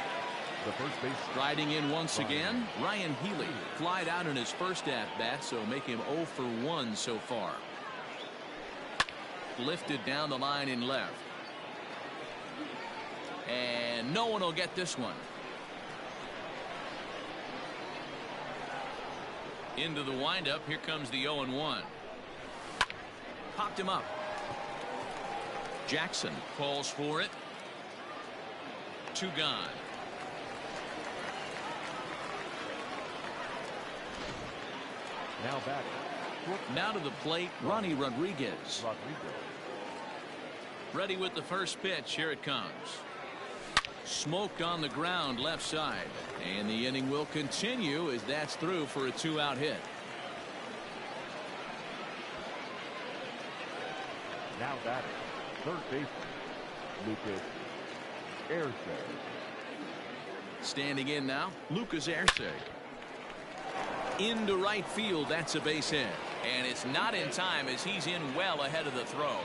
the first base. Riding in once again, Ryan Healy. Flied out in his first at-bat, so make him 0 for 1 so far. Lifted down the line in left. And no one will get this one. Into the windup. Here comes the 0-1. Popped him up. Jackson calls for it. 2 gone. Now batting. Now to the plate, Ronnie Rodriguez. Ready with the first pitch. Here it comes. Smoked on the ground left side. And the inning will continue as that's through for a 2-out hit. Now batting, third baseman, Lucas Arce. Standing in now, Lucas Arce. Into right field, that's a base hit. And it's not in time as he's in well ahead of the throw.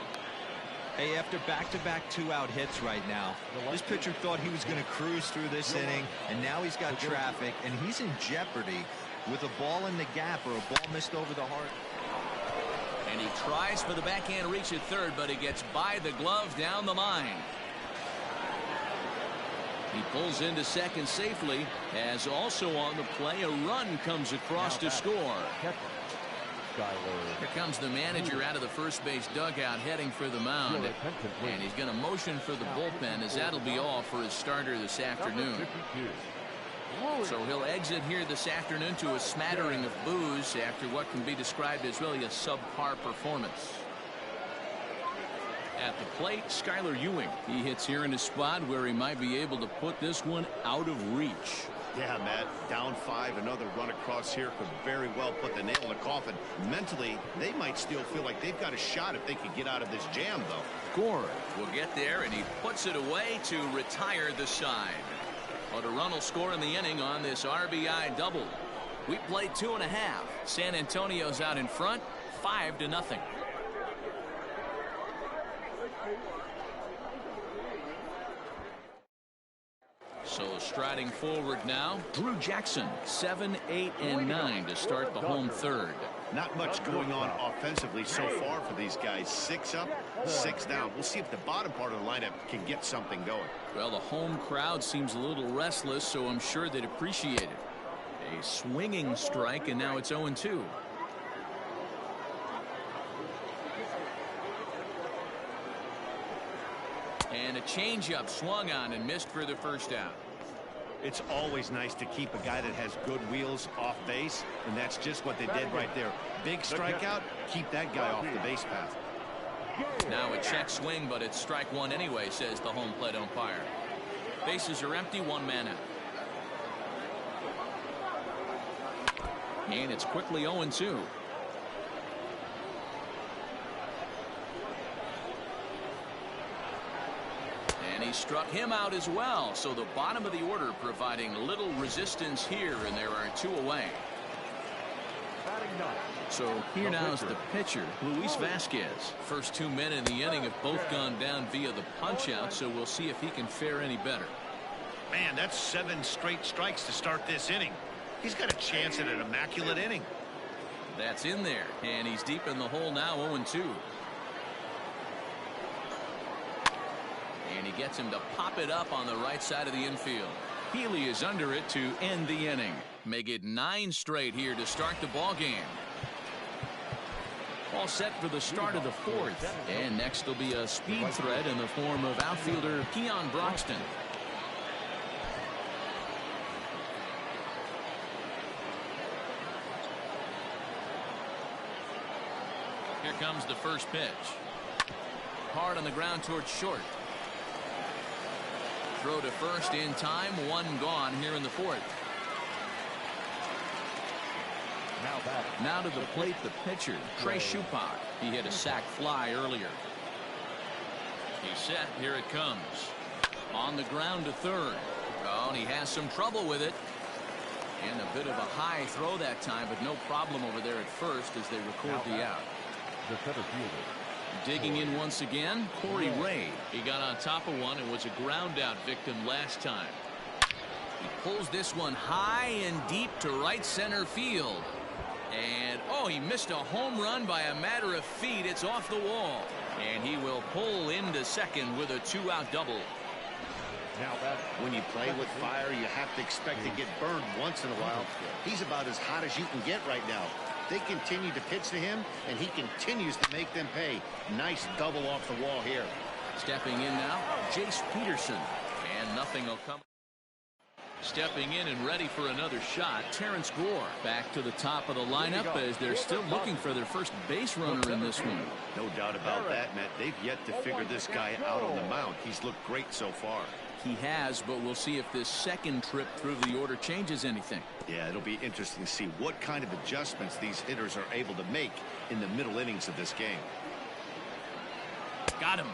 Hey, after back-to-back 2-out hits right now, this pitcher thought he was going to cruise through this inning, and now he's got traffic, and he's in jeopardy with a ball in the gap or a ball missed over the heart. And he tries for the backhand reach at third, but he gets by the glove down the line. He pulls into second safely, as also on the play a run comes across to score. Here comes the manager out of the first base dugout heading for the mound. And he's going to motion for the bullpen, as that'll be all for his starter this afternoon. So he'll exit here this afternoon to a smattering of boos after what can be described as really a subpar performance. At the plate, Skylar Ewing. He hits here in a spot where he might be able to put this one out of reach. Yeah, Matt, down 5, another run across here could very well put the nail in the coffin. Mentally, they might still feel like they've got a shot if they could get out of this jam, though. Gore will get there, and he puts it away to retire the side. But a run will score in the inning on this RBI double. We played 2.5. San Antonio's out in front, 5-0. So striding forward now, Drew Jackson, 7, 8, and 9 to start the home third. Not much going on offensively so far for these guys. 6 up, 6 down. We'll see if the bottom part of the lineup can get something going. Well, the home crowd seems a little restless, so I'm sure they'd appreciate it. A swinging strike, and now it's 0-2. And a changeup swung on and missed for the first out. It's always nice to keep a guy that has good wheels off base, and that's just what they did right there. Big strikeout, keep that guy off the base path. Now a check swing, but it's strike one anyway, says the home plate umpire. Bases are empty, 1 man out. And it's quickly 0-2. And he struck him out as well. So the bottom of the order providing little resistance here, and there are 2 away. So here now is the pitcher, Luis Vasquez. First 2 men in the inning have both gone down via the punch-out, so we'll see if he can fare any better. Man, that's 7 straight strikes to start this inning. He's got a chance at an immaculate inning. That's in there, and he's deep in the hole now, 0-2. And he gets him to pop it up on the right side of the infield. Healy is under it to end the inning. Make it 9 straight here to start the ball game. All set for the start of the 4th. And next will be a speed threat in the form of outfielder Keon Broxton. Here comes the first pitch. Hard on the ground towards short. Throw to first in time. 1 gone here in the 4th. Now to the plate, the pitcher, Trey Schupak. He hit a sac fly earlier. He's set. Here it comes. On the ground to third. Oh, and he has some trouble with it. And a bit of a high throw that time, but no problem over there at first as they record the out. The center fielder. Digging in once again, Corey Ray. He got on top of one and was a ground out victim last time. He pulls this one high and deep to right center field. And, oh, he missed a home run by a matter of feet. It's off the wall. And he will pull into second with a 2-out double. Now when you play with fire, you have to expect to get burned once in a while. He's about as hot as you can get right now. They continue to pitch to him, and he continues to make them pay. Nice double off the wall here. Stepping in now, Jace Peterson. And nothing will come. Stepping in and ready for another shot, Terrence Gore. Back to the top of the lineup as they're still looking for their first base runner in this one. No doubt about that, Matt. They've yet to figure this guy out on the mound. He's looked great so far. He has, but we'll see if this second trip through the order changes anything. Yeah, it'll be interesting to see what kind of adjustments these hitters are able to make in the middle innings of this game. Got him.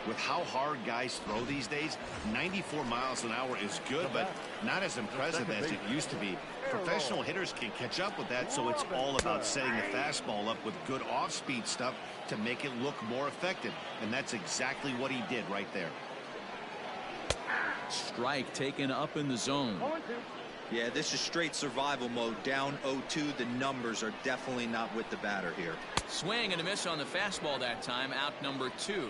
With how hard guys throw these days, 94 miles an hour is good, but not as impressive as it used to be. Professional hitters can catch up with that, so it's all about setting the fastball up with good off-speed stuff to make it look more effective. And that's exactly what he did right there. Strike taken up in the zone. Yeah, this is straight survival mode. Down 0-2. The numbers are definitely not with the batter here. Swing and a miss on the fastball that time. Out number 2.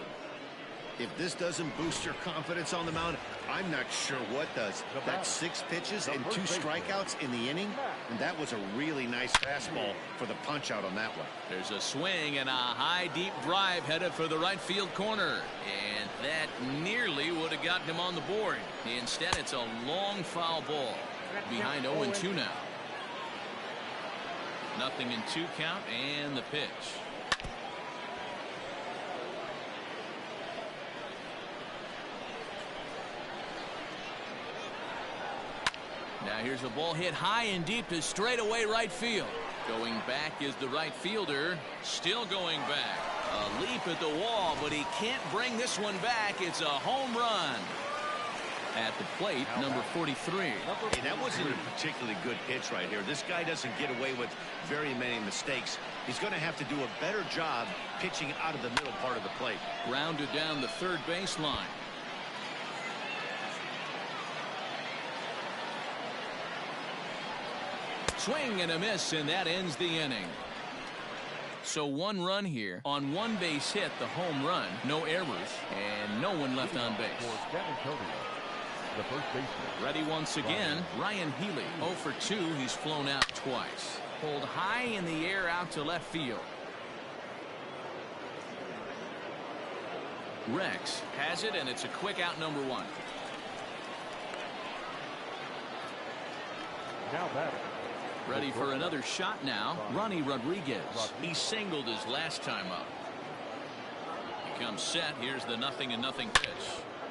If this doesn't boost your confidence on the mound, I'm not sure what does. That's 6 pitches and 2 strikeouts in the inning, and that was a really nice fastball for the punch out on that one. There's a swing and a high deep drive headed for the right field corner, and that nearly would have gotten him on the board. Instead, it's a long foul ball. Behind 0-2 now. Nothing in 2 count, and the pitch. Now here's a ball hit high and deep to straightaway right field. Going back is the right fielder. Still going back. A leap at the wall, but he can't bring this one back. It's a home run. At the plate, number 43. Hey, that wasn't a particularly good pitch right here. This guy doesn't get away with very many mistakes. He's going to have to do a better job pitching out of the middle part of the plate. Grounded down the third baseline. Swing and a miss, and that ends the inning. So 1 run here on 1 base hit, the home run, no errors, and no one left on base. The first baseman. Ready once again, Ryan Healy. 0 for 2, he's flown out twice. Pulled high in the air out to left field. Rex has it, and it's a quick out, number 1. Now batting. Ready for another shot now, Ronnie Rodriguez. He singled his last time up. He comes set. Here's the 0-0 pitch.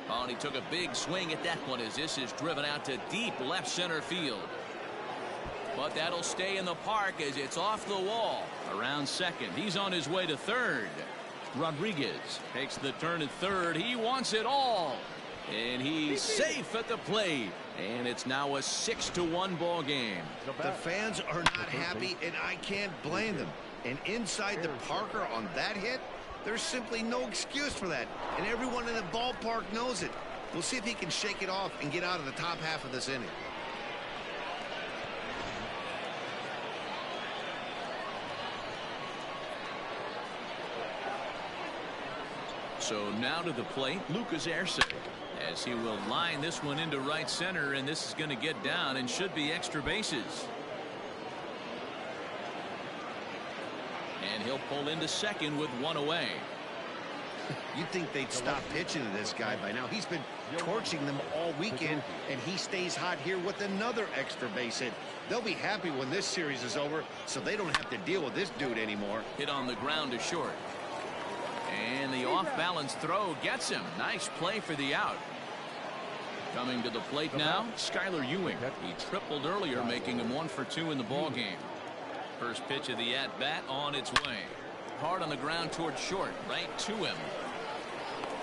Oh, and he took a big swing at that one as this is driven out to deep left center field. But that'll stay in the park as it's off the wall. Around second. He's on his way to third. Rodriguez takes the turn at third. He wants it all. And he's safe at the plate. And it's now a 6-1 ball game. The fans are not happy, and I can't blame them. And inside the Parker on that hit, there's simply no excuse for that. And everyone in the ballpark knows it. We'll see if he can shake it off and get out of the top half of this inning. So now to the plate, Lucas Erceg, as he will line this one into right center, and this is going to get down and should be extra bases. And he'll pull into second with one away. You'd think they'd stop pitching to this guy by now. He's been torching them all weekend, and he stays hot here with another extra base hit. They'll be happy when this series is over, so they don't have to deal with this dude anymore. Hit on the ground to short. And the off-balance throw gets him. Nice play for the out. Coming to the plate now, Skyler Ewing. He tripled earlier, making him 1 for 2 in the ball game. First pitch of the at-bat on its way. Hard on the ground towards short, right to him.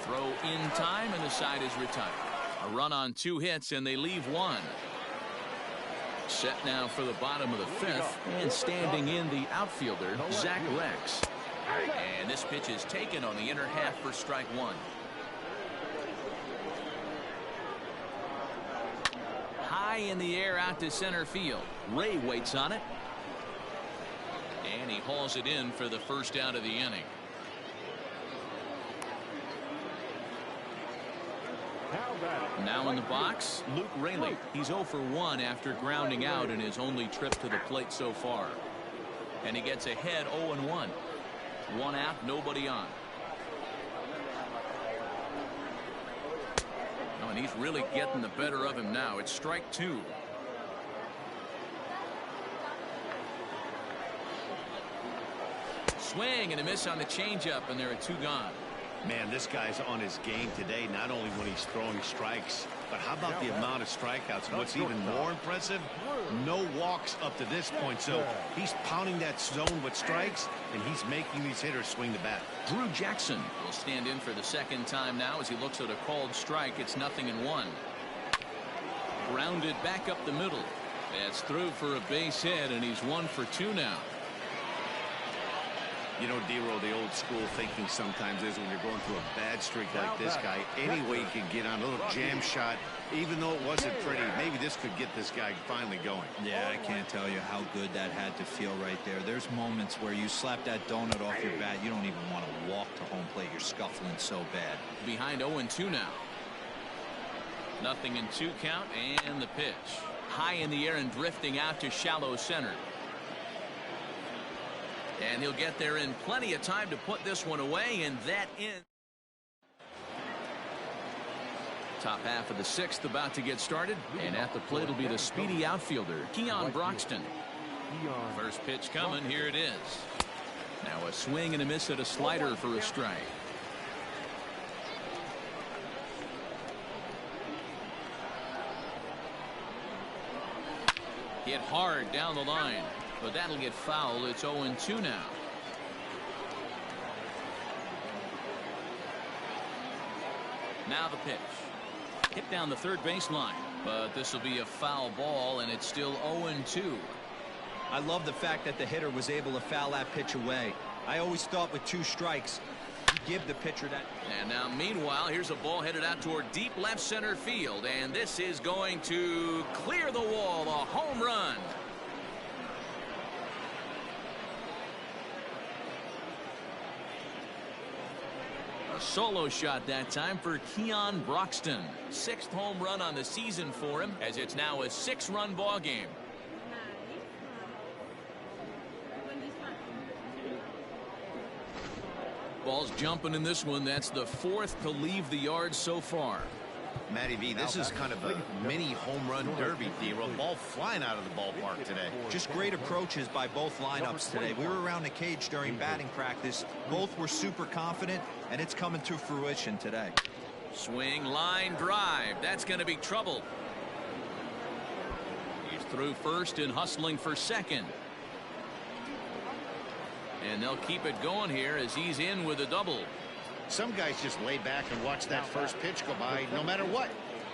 Throw in time, and the side is retired. A run on 2 hits, and they leave 1. Set now for the bottom of the 5th, and standing in the outfielder, Zach Rex. And this pitch is taken on the inner half for strike 1. High in the air out to center field. Ray waits on it. And he hauls it in for the first out of the inning. Now in the box, Luke Raley. He's 0 for 1 after grounding out in his only trip to the plate so far. And he gets ahead 0-1. 1 out, nobody on. Oh, and he's really getting the better of him now. It's strike 2. Swing and a miss on the changeup, and there are 2 gone. Man, this guy's on his game today, not only when he's throwing strikes, but how about the amount of strikeouts? And what's even more impressive, no walks up to this point. So he's pounding that zone with strikes, and he's making these hitters swing the bat. Drew Jackson will stand in for the second time now as he looks at a called strike. It's 0-1. Grounded back up the middle. That's through for a base hit, and he's 1 for 2 now. You know, D-Roll, the old school thinking sometimes is when you're going through a bad streak like this guy, any way you can get on a little jam shot, even though it wasn't pretty, maybe this could get this guy finally going. Yeah, I can't tell you how good that had to feel right there. There's moments where you slap that donut off your bat, you don't even want to walk to home plate. You're scuffling so bad. Behind 0-2 now. 0-2 count, and the pitch. High in the air and drifting out to shallow center. And he'll get there in plenty of time to put this one away, and that in. Top half of the 6th about to get started, and at the plate will be the speedy outfielder, Keon Broxton. First pitch coming, here it is. Now a swing and a miss at a slider for a strike. Hit hard down the line. But that'll get foul. It's 0-2 now. Now the pitch. Hit down the third baseline. But this will be a foul ball, and it's still 0-2. I love the fact that the hitter was able to foul that pitch away. I always thought with 2 strikes, you give the pitcher that. And now, meanwhile, here's a ball headed out toward deep left center field. And this is going to clear the wall. A home run. A solo shot that time for Keon Broxton. 6th home run on the season for him, as it's now a 6-run ball game. Ball's jumping in this one. That's the 4th to leave the yard so far. Matty V, this is kind of a mini home run derby, D-Roll. Ball flying out of the ballpark today. Just great approaches by both lineups today. We were around the cage during batting practice. Both were super confident, and it's coming to fruition today. Swing, line drive. That's going to be trouble. Here's through first and hustling for second. And they'll keep it going here as he's in with a double. Some guys just lay back and watch that first pitch go by no matter what.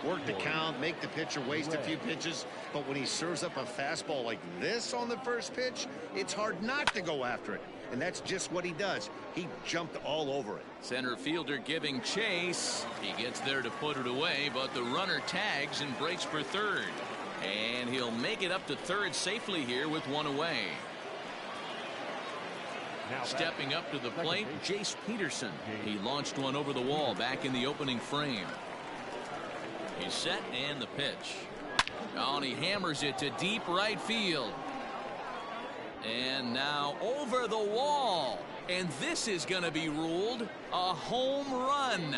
Work the count, make the pitcher waste a few pitches. But when he serves up a fastball like this on the first pitch, it's hard not to go after it. And that's just what he does. He jumped all over it. Center fielder giving chase. He gets there to put it away, but the runner tags and breaks for third. And he'll make it up to third safely here with one away. Stepping up to the plate, Jace Peterson. He launched one over the wall back in the opening frame. He's set and the pitch. Oh, and he hammers it to deep right field. And now over the wall. And this is going to be ruled a home run.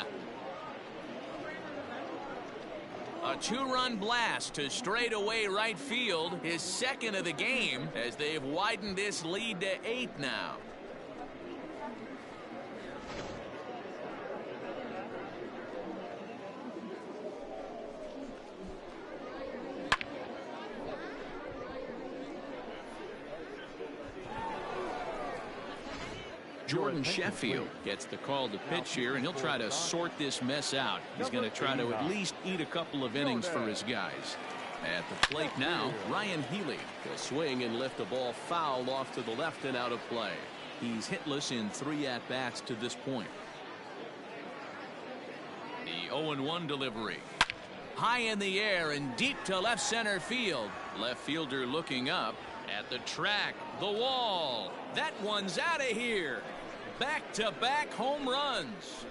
A two-run blast to straightaway right field, his second of the game, as they've widened this lead to 8 now. Jordan Sheffield gets the call to pitch here, and he'll try to sort this mess out. He's going to try to at least eat a couple of innings for his guys. At the plate now, Ryan Healy will swing and lift a ball foul off to the left and out of play. He's hitless in 3 at-bats to this point. The 0-1 delivery. High in the air and deep to left center field. Left fielder looking up at the track, the wall. That one's out of here. Back-to-back home runs.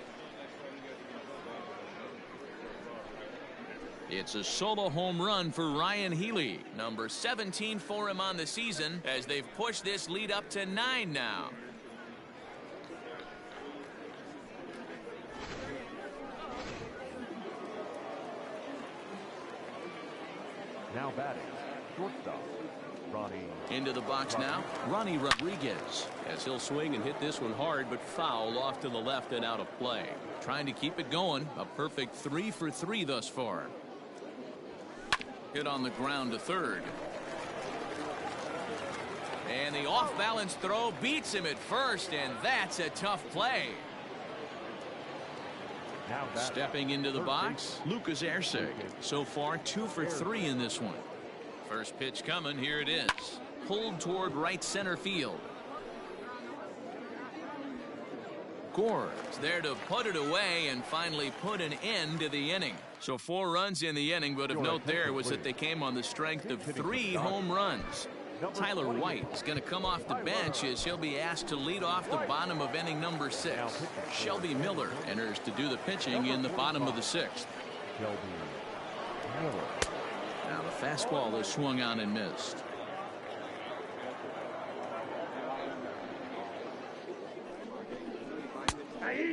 It's a solo home run for Ryan Healy, number 17 for him on the season, as they've pushed this lead up to 9 now. Now batting, shortstop, Ronnie. Into the box now, Ronnie Rodriguez, as he'll swing and hit this one hard, but foul off to the left and out of play. Trying to keep it going, a perfect 3 for 3 thus far. Hit on the ground to third. And the off-balance throw beats him at first, and that's a tough play. Stepping into the box, Lucas Erceg. So far 2 for 3 in this one. First pitch coming, here it is. Pulled toward right center field. Gore is there to put it away and finally put an end to the inning. So 4 runs in the inning, but of note there was that they came on the strength of 3 home runs. Tyler White is going to come off the bench as he'll be asked to lead off the bottom of inning number 6. Shelby Miller enters to do the pitching in the bottom of the 6th. Now the fastball is swung on and missed.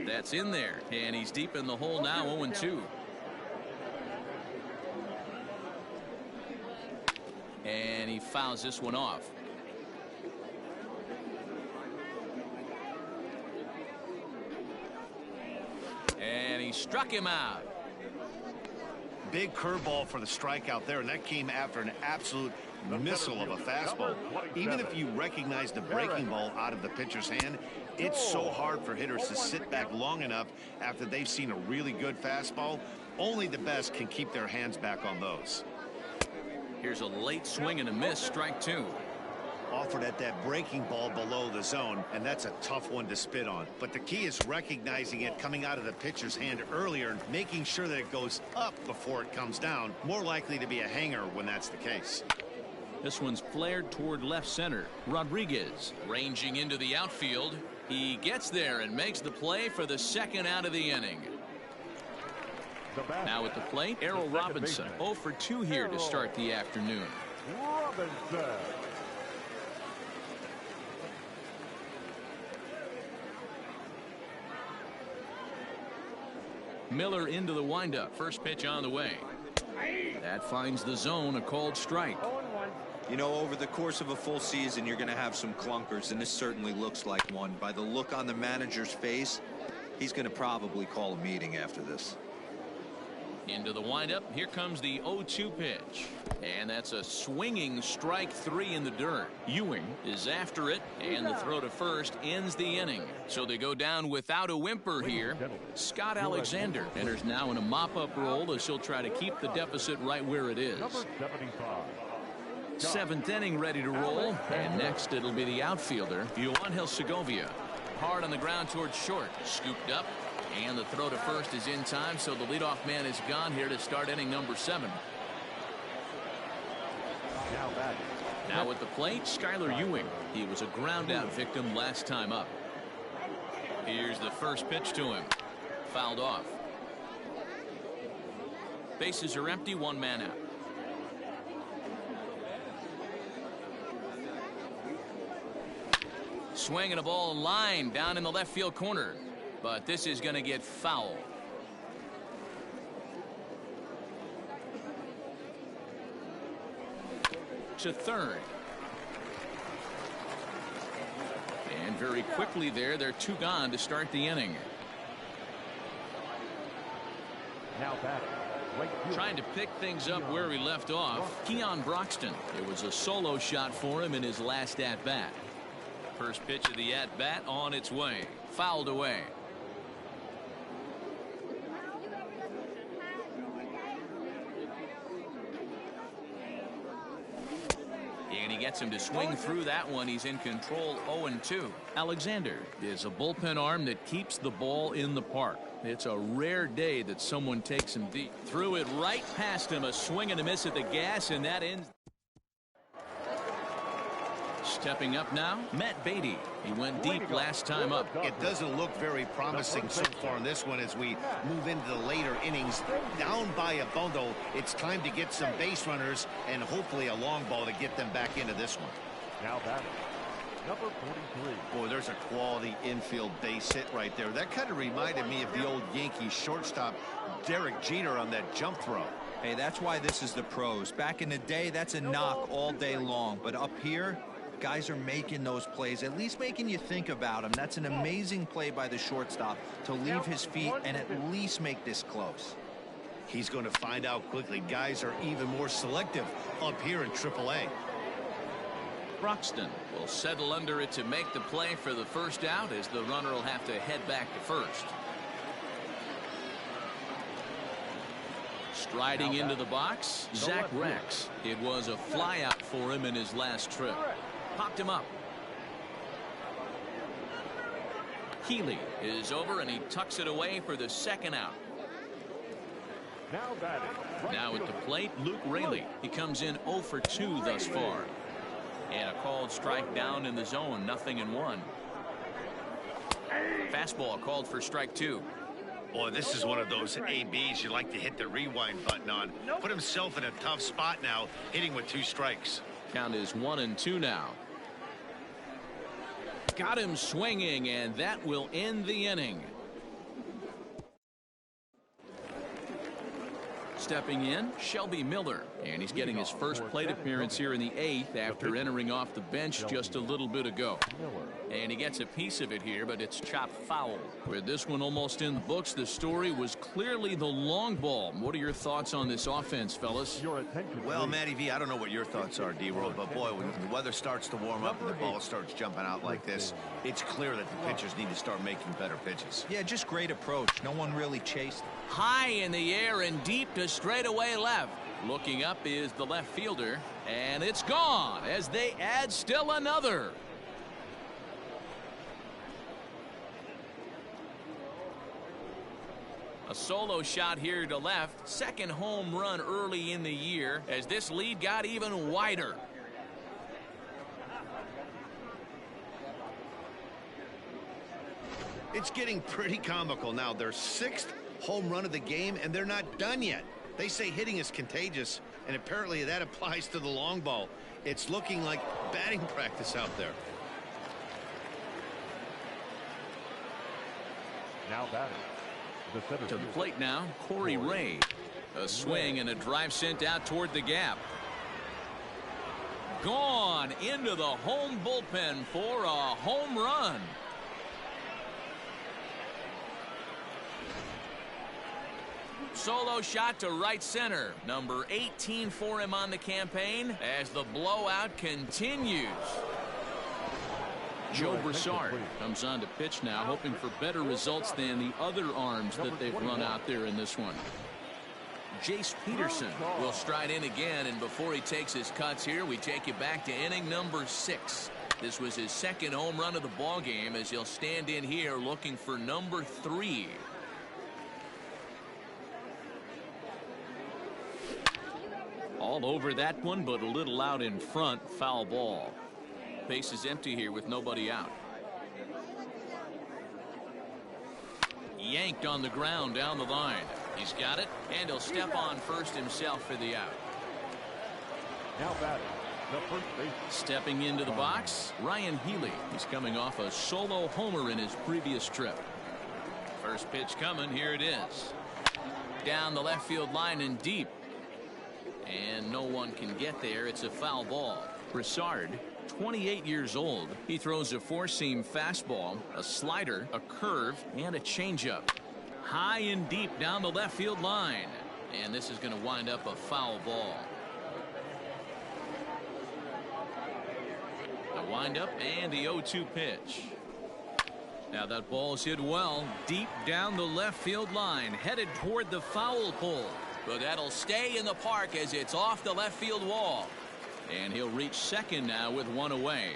That's in there, and he's deep in the hole now, 0-2. And he fouls this one off. And he struck him out. Big curveball for the strikeout there, and that came after an absolute missile of a fastball. Even if you recognize the breaking ball out of the pitcher's hand, it's so hard for hitters to sit back long enough after they've seen a really good fastball. Only the best can keep their hands back on those. Here's a late swing and a miss, strike 2. Offered at that breaking ball below the zone, and that's a tough one to spit on. But the key is recognizing it coming out of the pitcher's hand earlier and making sure that it goes up before it comes down. More likely to be a hanger when that's the case. This one's flared toward left center. Rodriguez ranging into the outfield. He gets there and makes the play for the second out of the inning. Now at the plate, Errol Robinson, 0 for 2 here to start the afternoon. Robinson. Miller into the windup. First pitch on the way. That finds the zone, a called strike. You know, over the course of a full season, you're going to have some clunkers, and this certainly looks like one. By the look on the manager's face, he's going to probably call a meeting after this. Into the windup. Here comes the 0-2 pitch. And that's a swinging strike 3 in the dirt. Ewing is after it, and the throw to first ends the inning. So they go down without a whimper here. Scott Alexander enters now in a mop-up role as he'll try to keep the deficit right where it is. Number 75. 7th inning ready to roll. And next it'll be the outfielder, Yoangel Segovia. Hard on the ground towards short. Scooped up. And the throw to first is in time, so the leadoff man is gone here to start inning number 7. Now at the plate, Skylar Ewing. He was a ground out victim last time up. Here's the first pitch to him. Fouled off. Bases are empty, 1 man out. Swinging a ball line down in the left field corner. But this is going to get foul. To third. And very quickly they're 2 gone to start the inning. Now batting. Trying to pick things up where he left off. Keon Broxton. It was a solo shot for him in his last at-bat. First pitch of the at-bat on its way. Fouled away. And he gets him to swing through that one. He's in control, 0-2. Alexander is a bullpen arm that keeps the ball in the park. It's a rare day that someone takes him deep. Threw it right past him. A swing and a miss at the gas, and that ends. Stepping up now, Matt Beatty. He went deep last time up. It doesn't look very promising so far in this one as we move into the later innings. Down by a bundle, it's time to get some base runners and hopefully a long ball to get them back into this one. Now batting. Number 43. Boy, there's a quality infield base hit right there. That kind of reminded me of the old Yankees shortstop Derek Jeter on that jump throw. Hey, that's why this is the pros. Back in the day, that's a knock all day long. But up here, guys are making those plays, at least making you think about them. That's an amazing play by the shortstop to leave his feet and at least make this close. He's going to find out quickly. Guys are even more selective up here in AAA. Broxton will settle under it to make the play for the first out as the runner will have to head back to first. Striding into the box, Zach Rex. It was a fly out for him in his last trip. Popped him up. Healy is over and he tucks it away for the second out. Now batting. Now at the plate, Luke Raley. He comes in 0 for 2 thus far. And a called strike down in the zone, 0-1. Fastball called for strike 2. Boy, this is one of those ABs you like to hit the rewind button on. Put himself in a tough spot now, hitting with 2 strikes. Count is 1-2 now. Got him swinging, and that will end the inning. Stepping in, Shelby Miller, and he's getting his first plate appearance here in the 8th after entering off the bench just a little bit ago. And he gets a piece of it here, but it's chopped foul. With this one almost in the books, the story was clearly the long ball. What are your thoughts on this offense, fellas? Well, Matty V, I don't know what your thoughts are, D-Roll, but boy, when the weather starts to warm up and the ball starts jumping out like this, it's clear that the pitchers need to start making better pitches. Yeah, just great approach. No one really chased. High in the air and deep to straightaway left. Looking up is the left fielder, and it's gone as they add still another. A solo shot here to left. Second home run early in the year as this lead got even wider. It's getting pretty comical now. Their 6th home run of the game, and they're not done yet. They say hitting is contagious, and apparently that applies to the long ball. It's looking like batting practice out there. Now batting. To the plate now, Corey Ray. A swing and a drive sent out toward the gap. Gone into the home bullpen for a home run. Solo shot to right center. Number 18 for him on the campaign as the blowout continues. Joe Broussard comes on to pitch now, hoping for better results than the other arms that they've run out there in this one. Jace Peterson will stride in again, and before he takes his cuts here, we take you back to inning number 6. This was his second home run of the ball game as he'll stand in here looking for number 3. All over that one, but a little out in front. Foul ball. Base is empty here with nobody out. Yanked on the ground down the line. He's got it, and he'll step on first himself for the out. Now batting, the first base. Stepping into the box, Ryan Healy. He's coming off a solo homer in his previous trip. First pitch coming. Here it is. Down the left field line and deep. And no one can get there. It's a foul ball. Broussard, 28 years old. He throws a four-seam fastball, a slider, a curve, and a changeup. High and deep down the left field line. And this is going to wind up a foul ball. The windup and the 0-2 pitch. Now that ball's hit well deep down the left field line, headed toward the foul pole. But that'll stay in the park as it's off the left field wall. And he'll reach second now with one away.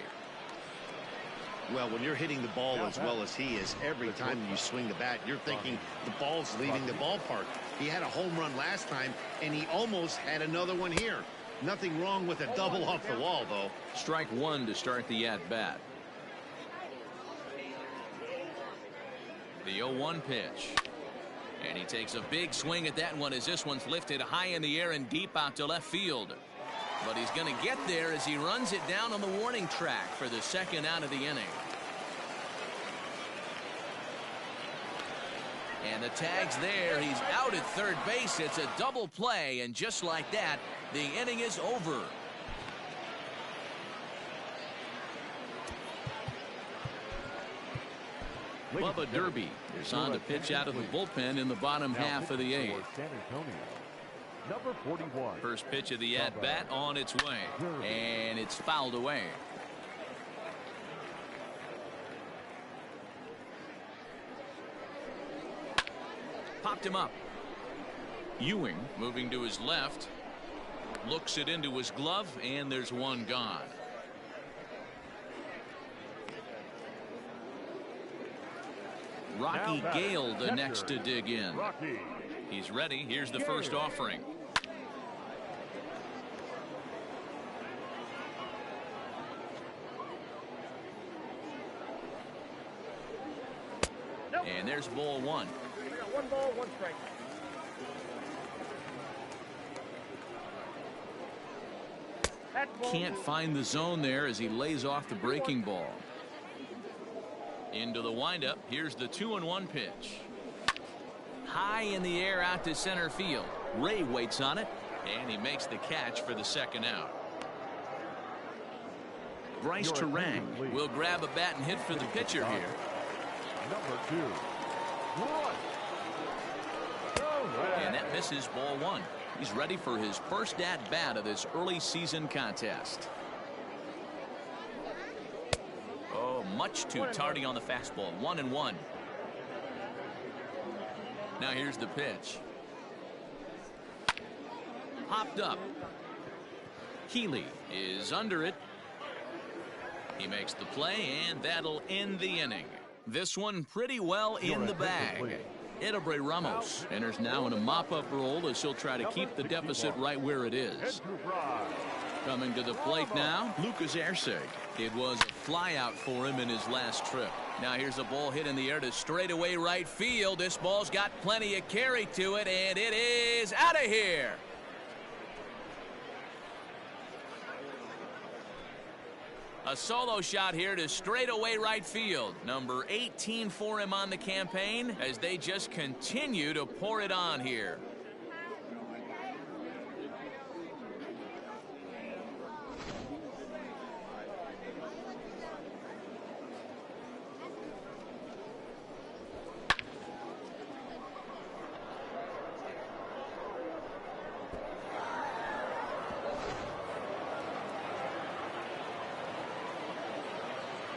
Well, when you're hitting the ball as well as he is, every time you swing the bat, you're thinking the ball's leaving the ballpark. He had a home run last time, and he almost had another one here. Nothing wrong with a double off the wall, though. Strike one to start the at-bat. The 0-1 pitch. And he takes a big swing at that one as this one's lifted high in the air and deep out to left field. But he's going to get there as he runs it down on the warning track for the second out of the inning. And the tag's there. He's out at third base. It's a double play, and just like that, the inning is over. Bubba Derby is on to pitch out of the bullpen in the bottom half of the 8th. Number 41. First pitch of the at-bat on its way, and it's fouled away. Popped him up. Ewing moving to his left. Looks it into his glove, and there's one gone. Rocky Gale the next to dig in. He's ready. Here's the first offering. And there's ball one. One ball, one strike. Can't find the zone there as he lays off the breaking ball. Into the windup. Here's the 2-1 pitch. High in the air out to center field. Ray waits on it, and he makes the catch for the second out. Bryce Terang will grab a bat and hit for the pitcher here. Number 2. And that misses ball one. He's ready for his first at-bat of this early season contest. Oh, much too tardy on the fastball. 1-1. Now here's the pitch. Hopped up. Healy is under it. He makes the play, and that'll end the inning. This one pretty well in the bag. Edebre Ramos enters now in a mop-up role as he'll try to keep the deficit right where it is. Coming to the plate now, Lucas Erceg. It was a flyout for him in his last trip. Now here's a ball hit in the air to straightaway right field. This ball's got plenty of carry to it, and it is out of here. A solo shot here to straightaway right field. Number 18 for him on the campaign as they just continue to pour it on here.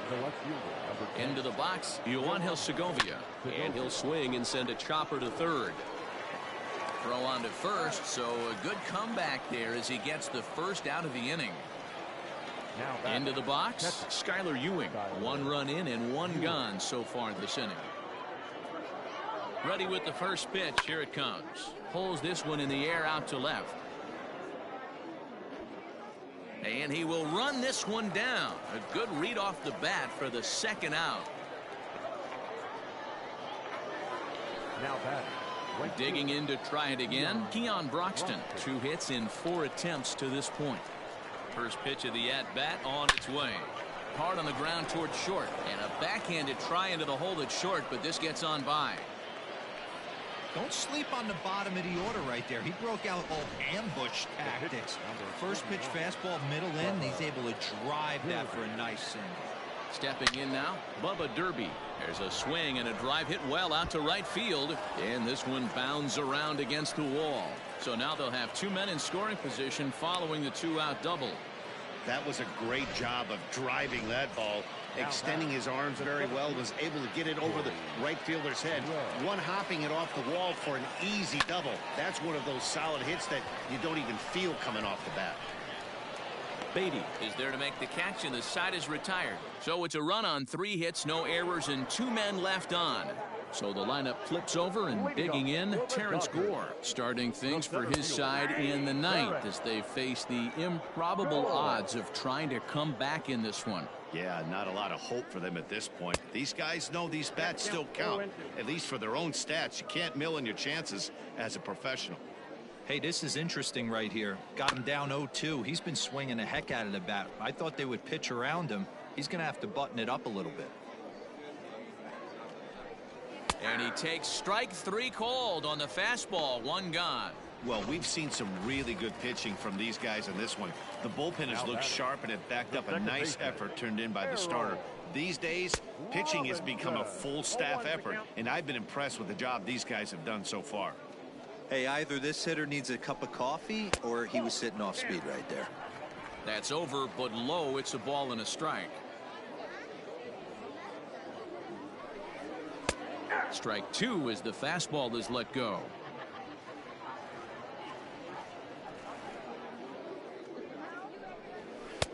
The left fielder, number 10. Into the box, Yoanel Segovia. And he'll swing and send a chopper to third. Throw on to first, so a good comeback there as he gets the first out of the inning. Into the box, Skylar Ewing. 1 run in and 1 gone so far this inning. Ready with the first pitch. Here it comes. Pulls this one in the air out to left. And he will run this one down. A good read off the bat for the second out. Now batting. Digging in to try it again, Keon Broxton. 2 hits in 4 attempts to this point. First pitch of the at-bat on its way. Hard on the ground towards short. And a backhanded try into the hole at short, but this gets on by. Don't sleep on the bottom of the order right there. He broke out all ambush tactics. First pitch fastball middle in. He's able to drive that for a nice single. Stepping in now, Bubba Derby. There's a swing and a drive hit well out to right field. And this one bounds around against the wall. So now they'll have 2 men in scoring position following the 2-out double. That was a great job of driving that ball. Extending his arms very well. Was able to get it over the right fielder's head. One hopping it off the wall for an easy double. That's one of those solid hits that you don't even feel coming off the bat. Beatty is there to make the catch, and the side is retired. So it's a run on 3 hits, no errors, and 2 men left on. So the lineup flips over, and digging in, Terrence Gore, starting things for his side in the 9th as they face the improbable odds of trying to come back in this one. Yeah, not a lot of hope for them at this point. These guys know these bats still count, at least for their own stats. You can't mill in your chances as a professional. Hey, this is interesting right here. Got him down 0-2. He's been swinging the heck out of the bat. I thought they would pitch around him. He's going to have to button it up a little bit. And he takes strike 3 called on the fastball. 1 gone. Well, we've seen some really good pitching from these guys in this one. The bullpen has looked sharp, and it backed up a nice effort turned in by the starter. These days, pitching has become a full staff effort, and I've been impressed with the job these guys have done so far. Hey, either this hitter needs a cup of coffee or he was sitting off speed right there. That's over, but low. It's a ball and a strike. Strike 2 as the fastball is let go.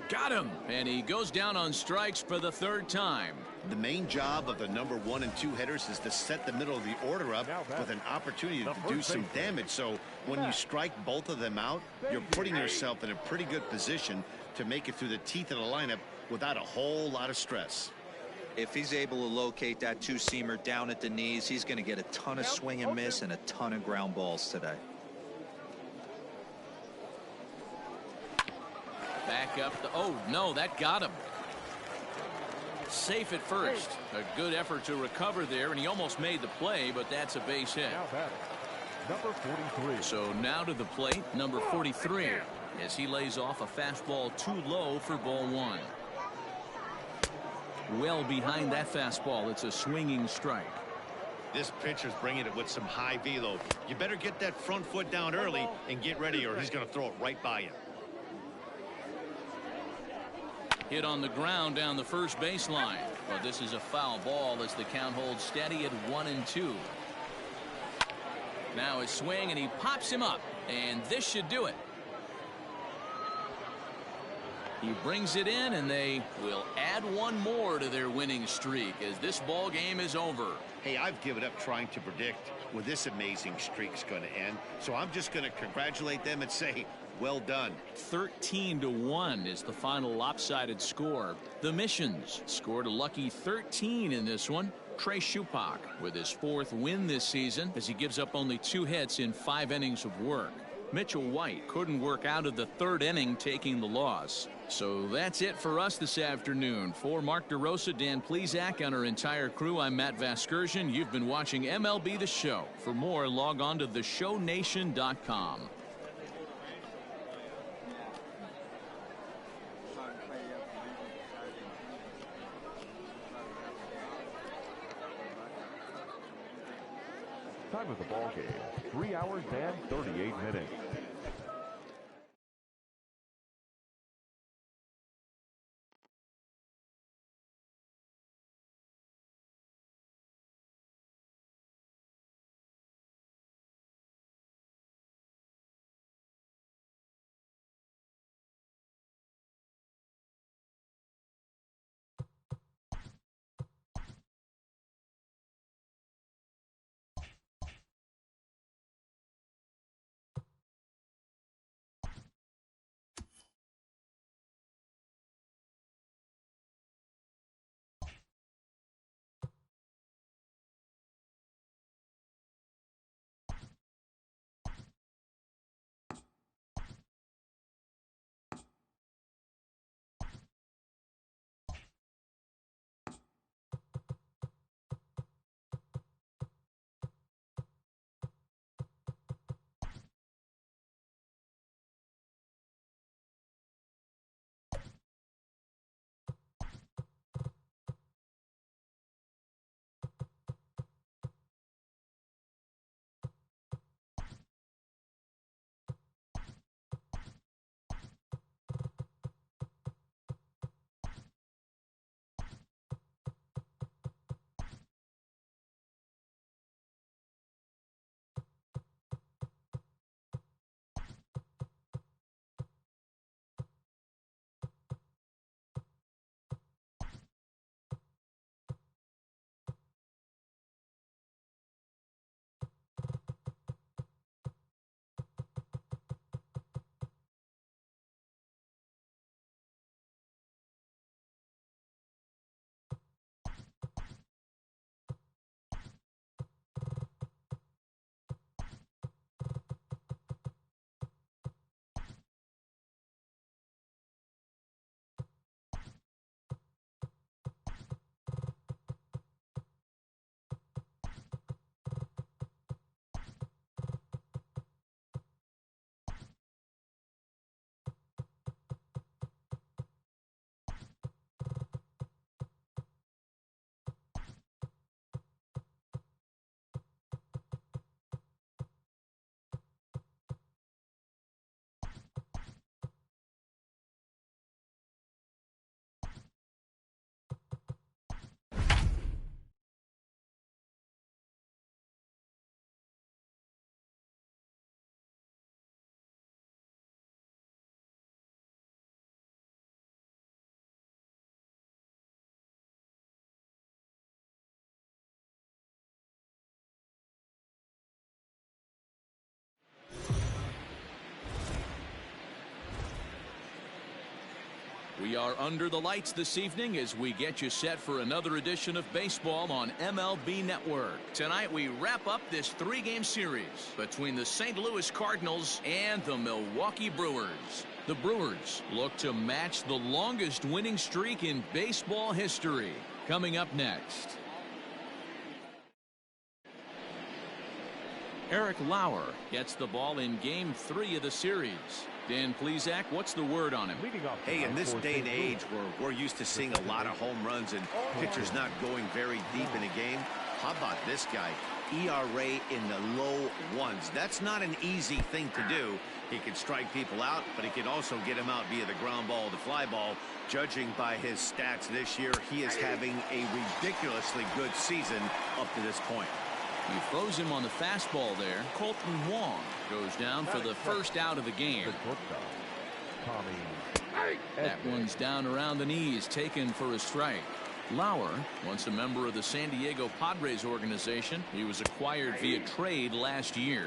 Got him, and he goes down on strikes for the 3rd time. The main job of the number 1 and 2 hitters is to set the middle of the order up with an opportunity to do some damage. So when you strike both of them out, you're putting yourself in a pretty good position to make it through the teeth of the lineup without a whole lot of stress. If he's able to locate that 2-seamer down at the knees, he's going to get a ton of swing and miss and a ton of ground balls today. Back up the, oh no, that got him. Safe at first. A good effort to recover there, and he almost made the play, but that's a base hit. Now batting. Number 43. So now to the plate, number 43, as he lays off a fastball too low for ball 1. Well behind that fastball, it's a swinging strike. This pitcher's bringing it with some high velo. You better get that front foot down early and get ready, or he's going to throw it right by you. Hit on the ground down the first baseline. But this is a foul ball as the count holds steady at 1-2. Now his swing, and he pops him up, and this should do it. He brings it in, and they will add 1 more to their winning streak as this ball game is over. Hey, I've given up trying to predict when this amazing streak's going to end, so I'm just going to congratulate them and say, well done. 13-1 is the final lopsided score. The Missions scored a lucky 13 in this one. Trey Shupak with his 4th win this season as he gives up only 2 hits in 5 innings of work. Mitchell White couldn't work out of the 3rd inning, taking the loss. So that's it for us this afternoon. For Mark DeRosa, Dan Plesac, and our entire crew, I'm Matt Vasgersian. You've been watching MLB The Show. For more, log on to theshownation.com. Time of the ball game, 3 hours and 38 minutes. We are under the lights this evening as we get you set for another edition of baseball on MLB Network. Tonight we wrap up this three-game series between the St. Louis Cardinals and the Milwaukee Brewers. The Brewers look to match the longest winning streak in baseball history. Coming up next. Eric Lauer gets the ball in Game 3 of the series. Dan Plesac, what's the word on him? Hey, in this day and age where we're used to seeing a lot of home runs and pitchers not going very deep in a game, how about this guy? ERA in the low ones. That's not an easy thing to do. He can strike people out, but he can also get them out via the ground ball, the fly ball. Judging by his stats this year, he is having a ridiculously good season up to this point. He throws him on the fastball there. Colton Wong goes down for the first out of the game. That one's down around the knees, taken for a strike. Lauer, once a member of the San Diego Padres organization, he was acquired via trade last year.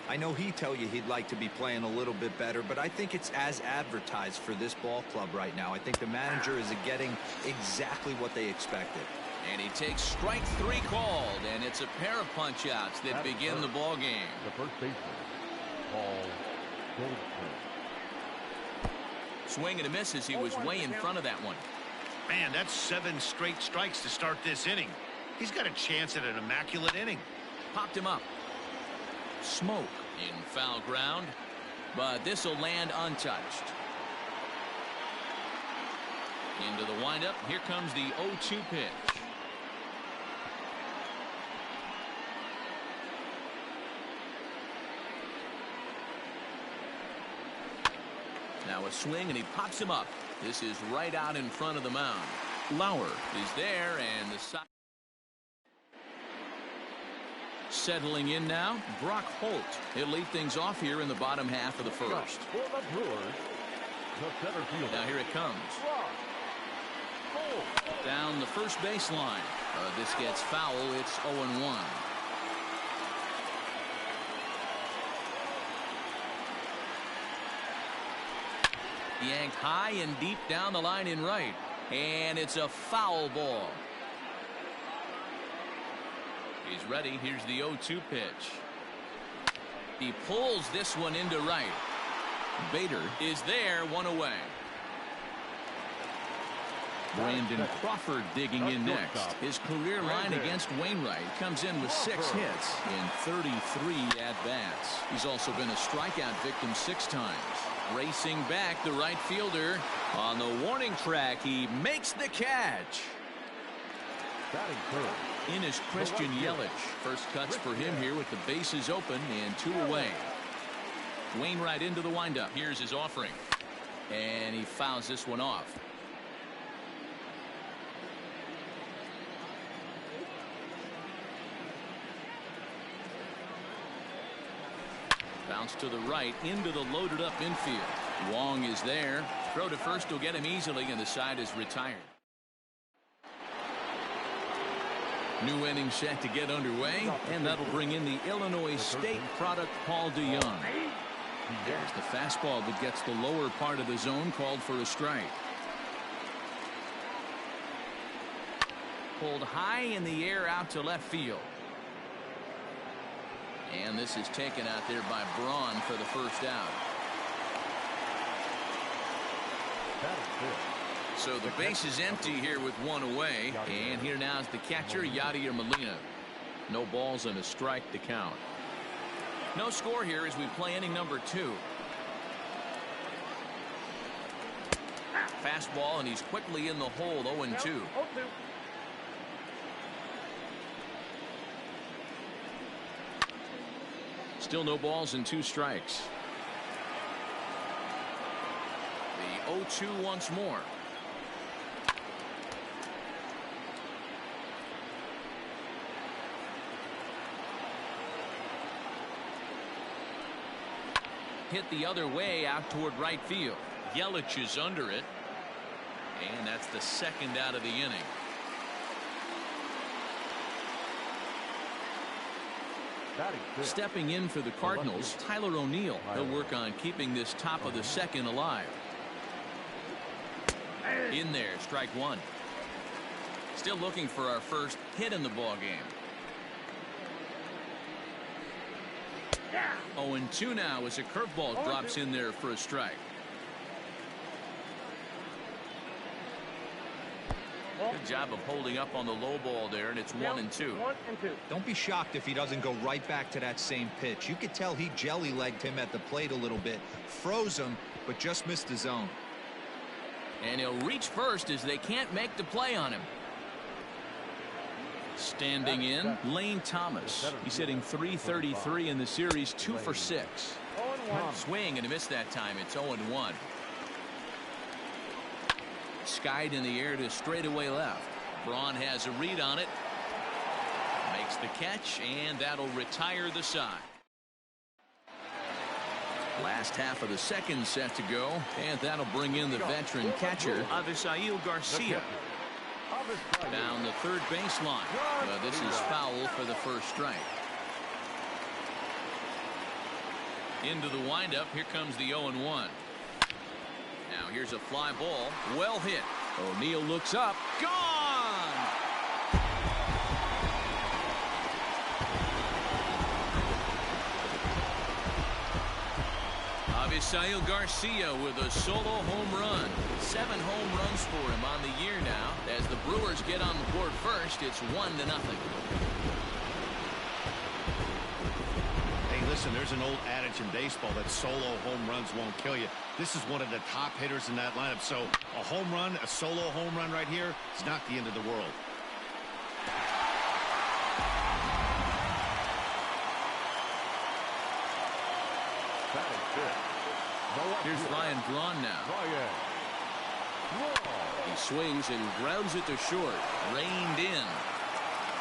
I know he'd tell you he'd like to be playing a little bit better, but I think it's as advertised for this ball club right now. I think the manager is getting exactly what they expected. And he takes strike 3 called, and it's a pair of punch-outs that begin the ball game. The first baseman, Paul Goldschmidt. Swing and a miss as he was way in front of that one. Man, that's 7 straight strikes to start this inning. He's got a chance at an immaculate inning. Popped him up. Smoke in foul ground, but this will land untouched. Into the windup. Here comes the 0-2 pitch. Now a swing, and he pops him up. This is right out in front of the mound. Lauer is there, and the side. Settling in now, Brock Holt. He'll lead things off here in the bottom half of the first. For the Brewers, the center fielder. Now here it comes. Down the first baseline. This gets foul. It's 0-1. Yanked high and deep down the line in right. And it's a foul ball. He's ready. Here's the 0-2 pitch. He pulls this one into right. Bader is there, one away. Brandon Crawford digging in next. His career line against Wainwright comes in with 6 hits in 33 at-bats. He's also been a strikeout victim 6 times. Racing back, the right fielder on the warning track. He makes the catch. In is Christian Yelich. First cuts for him here with the bases open and 2 away. Wainwright into the windup. Here's his offering. And he fouls this one off. Bounce to the right into the loaded up infield. Wong is there. Throw to first will get him easily, and the side is retired. New inning set to get underway, and that'll bring in the Illinois State product Paul DeYoung. There's the fastball that gets the lower part of the zone, called for a strike. Pulled high in the air out to left field. And this is taken out there by Braun for the first out. So the base is empty here with 1 away. And here now is the catcher, Yadier Molina. No balls and a strike to count. No score here as we play inning number 2. Fastball, and he's quickly in the hole, 0-2. Still no balls and 2 strikes. The 0-2 once more. Hit the other way out toward right field. Yelich is under it. And that's the 2nd out of the inning. Stepping in for the Cardinals, Tyler O'Neill. He'll work on keeping this top of the 2nd alive. In there, strike one. Still looking for our first hit in the ball game. 0-2 now as a curveball drops in there for a strike. Good job of holding up on the low ball there, and it's 1-2. Don't be shocked if he doesn't go right back to that same pitch. You could tell he jelly-legged him at the plate a little bit, froze him, but just missed the zone. And he'll reach first as they can't make the play on him. Standing in, Lane Thomas. He's hitting .333 in the series, 2 for 6. Swing and a miss that time. It's 0-1. Skied in the air to straightaway left. Braun has a read on it. Makes the catch, and that'll retire the side. Last half of the second set to go, and that'll bring in the veteran catcher, Avisail Garcia. Down the third baseline. This is foul for the first strike. Into the windup. Here comes the 0-1. Now here's a fly ball. Well hit. O'Neill looks up. Gone! Avisail Garcia with a solo home run. 7 home runs for him on the year now. As the Brewers get on the board first, it's 1-0. Hey, listen, there's an old adage in baseball that solo home runs won't kill you. This is one of the top hitters in that lineup. So a home run, a solo home run right here, is not the end of the world. Here's Ryan Braun now. He swings and grounds it to short. Reined in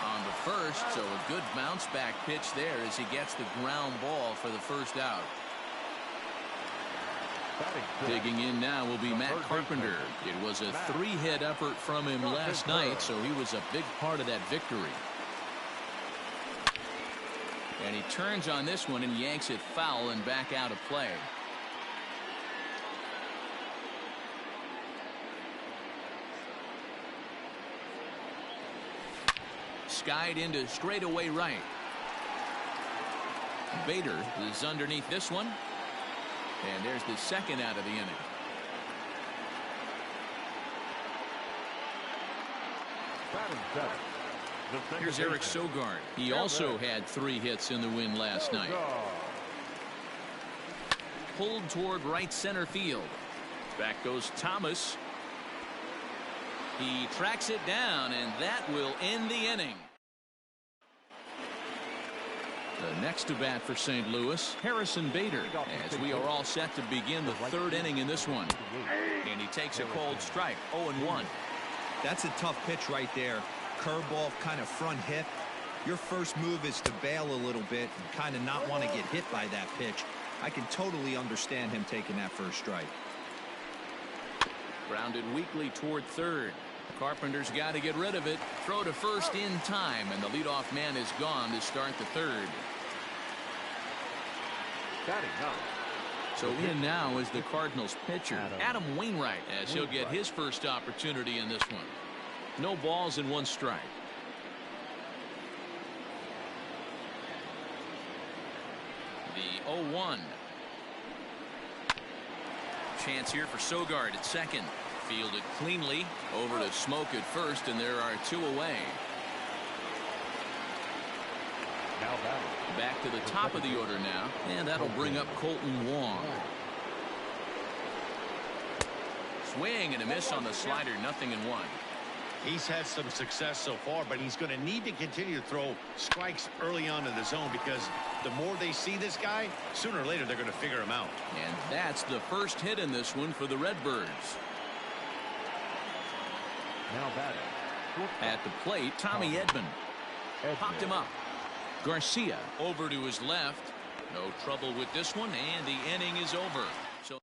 on the first, so a good bounce back pitch there as he gets the ground ball for the first out. Digging in now will be Matt Carpenter. It was a 3-hit effort from him last night, so he was a big part of that victory. And he turns on this one and yanks it foul and back out of play. Skied into straightaway right. Bader is underneath this one. And there's the second out of the inning. Here's Eric Sogard. He also had 3 hits in the win last night. Pulled toward right center field. Back goes Thomas. He tracks it down, and that will end the inning. The next to bat for St. Louis, Harrison Bader, as we are all set to begin the 3rd inning in this one. And he takes a cold strike, 0-1. That's a tough pitch right there. Curveball, kind of front hip. Your first move is to bail a little bit and kind of not want to get hit by that pitch. I can totally understand him taking that first strike. Grounded weakly toward third. Carpenter's got to get rid of it. Throw to first in time, and the leadoff man is gone to start the 3rd. So in now is the Cardinals pitcher, Adam Wainwright, as he'll get his first opportunity in this one. No balls and 1 strike. The 0-1. Chance here for Sogard at second. Fielded cleanly. Over to Smoke at first, and there are 2 away. Back to the top of the order now, and that'll bring up Colton Wong. Swing and a miss on the slider, 0-1. He's had some success so far, but he's going to need to continue to throw strikes early on in the zone, because the more they see this guy, sooner or later they're going to figure him out. And that's the first hit in this one for the Redbirds. Now batting. At the plate, Tommy Edman. Popped him up. Garcia over to his left. No trouble with this one, and the inning is over. So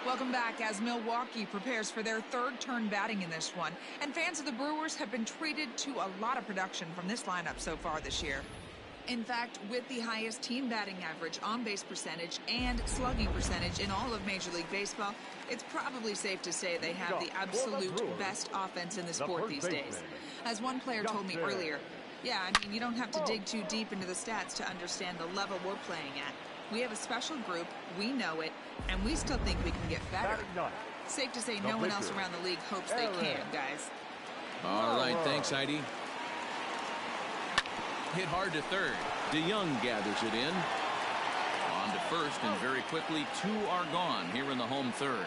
welcome back as Milwaukee prepares for their 3rd turn batting in this one. And fans of the Brewers have been treated to a lot of production from this lineup so far this year. In fact, with the highest team batting average, on-base percentage, and slugging percentage in all of Major League Baseball, it's probably safe to say they have the absolute best offense in the sport these days. As one player told me earlier, yeah, I mean, you don't have to dig too deep into the stats to understand the level we're playing at. We have a special group, we know it, and we still think we can get better. Safe to say no one else around the league hopes they can, guys. All right, thanks, Heidi. Hit hard to third. DeYoung gathers it in. On to first, and very quickly, 2 are gone here in the home third.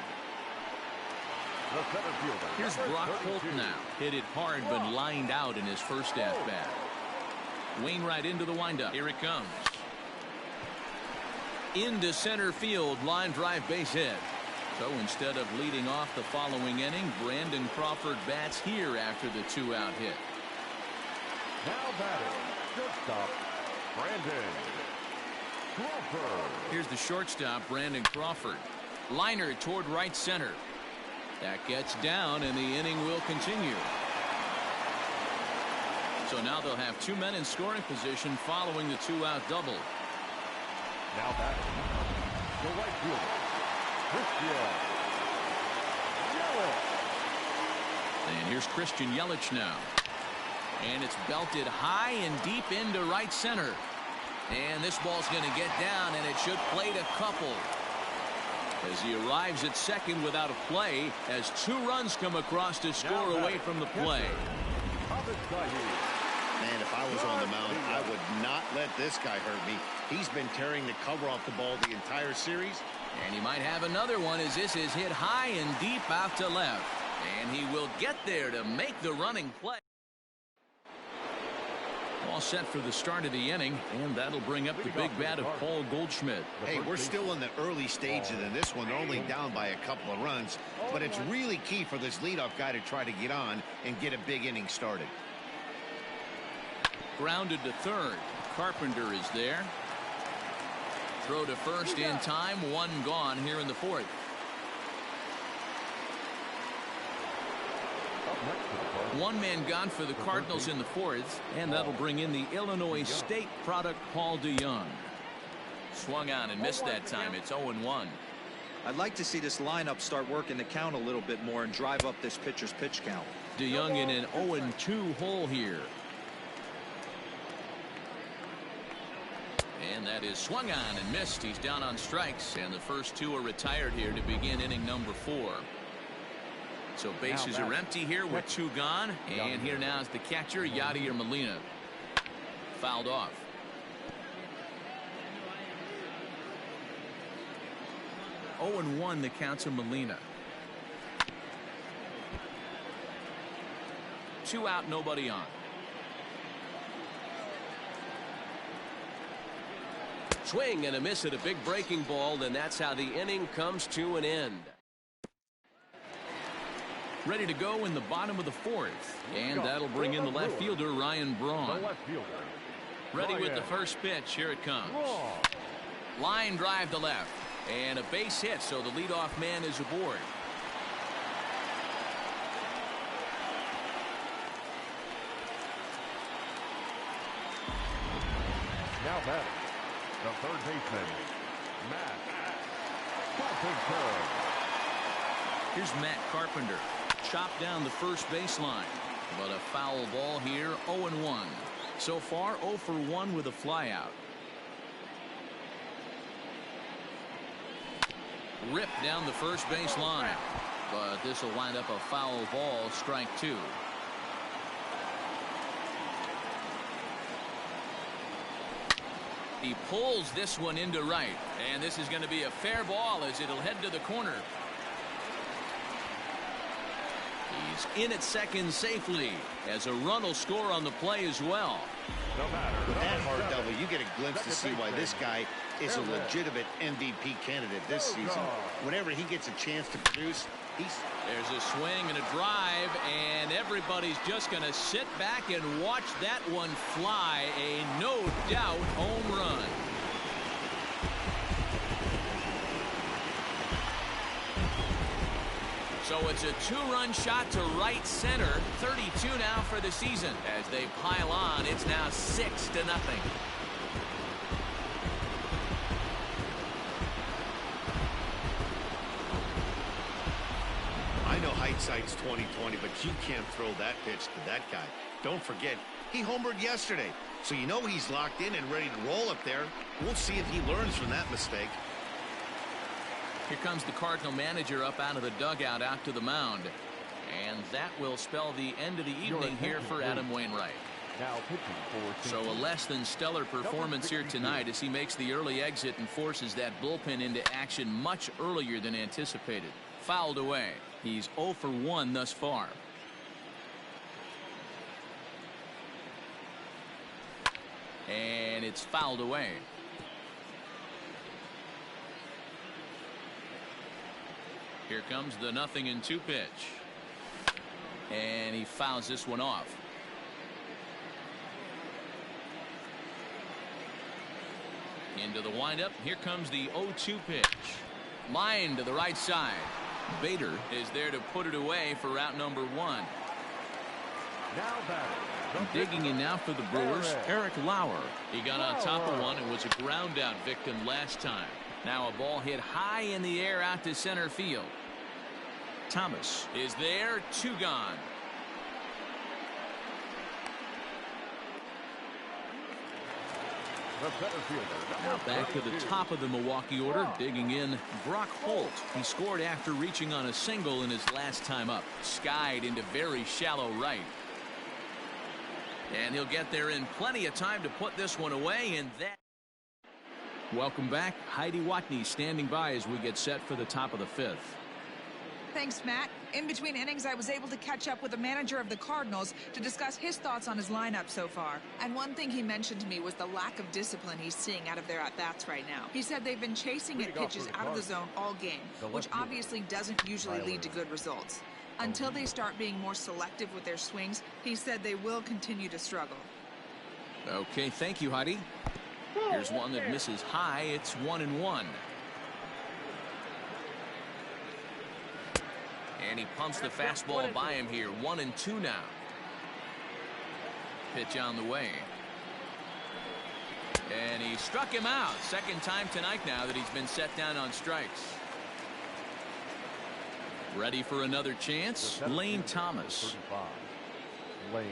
Here's Brock Holt now. Hit it hard, but lined out in his first at-bat. Wainwright into the windup. Here it comes. Into center field, line drive base hit. So instead of leading off the following inning, Brandon Crawford bats here after the 2-out hit. Now batting, shortstop, Brandon Crawford. Here's the shortstop, Brandon Crawford. Liner toward right center. That gets down, and the inning will continue. So now they'll have 2 men in scoring position following the 2-out double. Now batting, the right fielder, Christian Yelich. And here's Christian Yelich now. And it's belted high and deep into right center. And this ball's going to get down, and it should plate a couple. As he arrives at second without a play, as 2 runs come across to score away from the play. Man, if I was on the mound, I would not let this guy hurt me. He's been tearing the cover off the ball the entire series. And he might have another one, as this is hit high and deep out to left. And he will get there to make the running play. All set for the start of the inning, and that'll bring up the big bat of Paul Goldschmidt. Hey, we're still in the early stages of this one. They're only down by a couple of runs, but it's really key for this leadoff guy to try to get on and get a big inning started. Grounded to third. Carpenter is there. Throw to first in time. 1 gone here in the 4th. One man gone for the Cardinals in the 4th, and that'll bring in the Illinois State product, Paul DeYoung. Swung on and missed that time. It's 0-1. I'd like to see this lineup start working the count a little bit more and drive up this pitcher's pitch count. DeYoung in an 0-2 hole here. And that is swung on and missed. He's down on strikes, and the first 2 are retired here to begin inning number 4. So bases are empty here with 2 gone. And here now is the catcher, Yadier Molina. Fouled off. Oh, and 1 the count to Molina. 2 out, nobody on. Swing and a miss at a big breaking ball, and that's how the inning comes to an end. Ready to go in the bottom of the 4th, and that'll bring in the left fielder, Ryan Braun. Ready with the first pitch. Here it comes. Line drive to left, and a base hit, so the leadoff man is aboard. Now batting, the third baseman, Matt Carpenter. Here's Matt Carpenter. Chopped down the first baseline, but a foul ball here. 0-1. So far 0 for 1 with a flyout. Ripped down the first base line, but this will wind up a foul ball. Strike 2. He pulls this one into right, and this is going to be a fair ball as it'll head to the corner. He's in at second safely, as a run will score on the play as well. With that hard double, you get a glimpse to see why this guy is a legitimate MVP candidate this season. Whenever he gets a chance to produce, there's a swing and a drive, and everybody's just going to sit back and watch that one fly. A no doubt home run. So it's a 2-run shot to right center. 32 now for the season. As they pile on, it's now 6-0. Hindsight's 2020, but you can't throw that pitch to that guy. Don't forget, he homered yesterday, so you know he's locked in and ready to roll up there. We'll see if he learns from that mistake. Here comes the Cardinal manager up out of the dugout out to the mound. And that will spell the end of the evening here for Adam Wainwright. Now pitching for So a less than stellar performance here tonight as he makes the early exit and forces that bullpen into action much earlier than anticipated. Fouled away. He's 0 for 1 thus far. And it's fouled away. Here comes the 0-2 pitch. And he fouls this one off. Into the windup. Here comes the 0-2 pitch. Line to the right side. Bader is there to put it away for route number 1. now batting. Digging in now for the Brewers, Eric Lauer. He got on top of one and was a ground out victim last time. Now a ball hit high in the air out to center field. Thomas is there, 2 gone. The center fielder. Now back to the top of the Milwaukee order, digging in Brock Holt. He scored after reaching on a single in his last time up. Skied into very shallow right. And he'll get there in plenty of time to put this one away, and that. Welcome back. Heidi Watney standing by as we get set for the top of the 5th. Thanks, Matt. In between innings, I was able to catch up with the manager of the Cardinals to discuss his thoughts on his lineup so far. And one thing he mentioned to me was the lack of discipline he's seeing out of their at-bats right now. He said they've been chasing at pitches out of the zone all game, which obviously doesn't usually lead to good results. Until they start being more selective with their swings, he said they will continue to struggle. Okay, thank you, Heidi. Here's one that misses high. It's 1-1. And he pumps the fastball by him here. 1-2 now. Pitch on the way. And he struck him out. Second time tonight now that he's been set down on strikes. Ready for another chance? Lane Thomas. Lane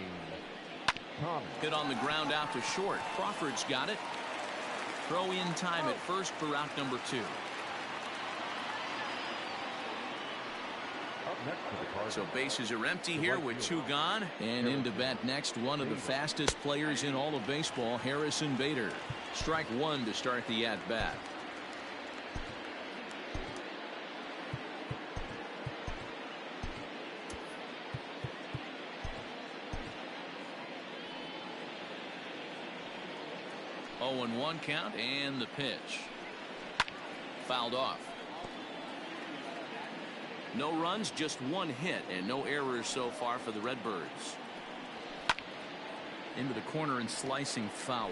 Thomas. Hit on the ground out to short. Crawford's got it. Throw in time at first for route number 2. So bases are empty here with 2 gone. And in to bat next, one of the fastest players in all of baseball, Harrison Bader. Strike 1 to start the at-bat. Oh, 0-1 count, and the pitch. Fouled off. No runs, just 1 hit, and no errors so far for the Redbirds. Into the corner and slicing foul.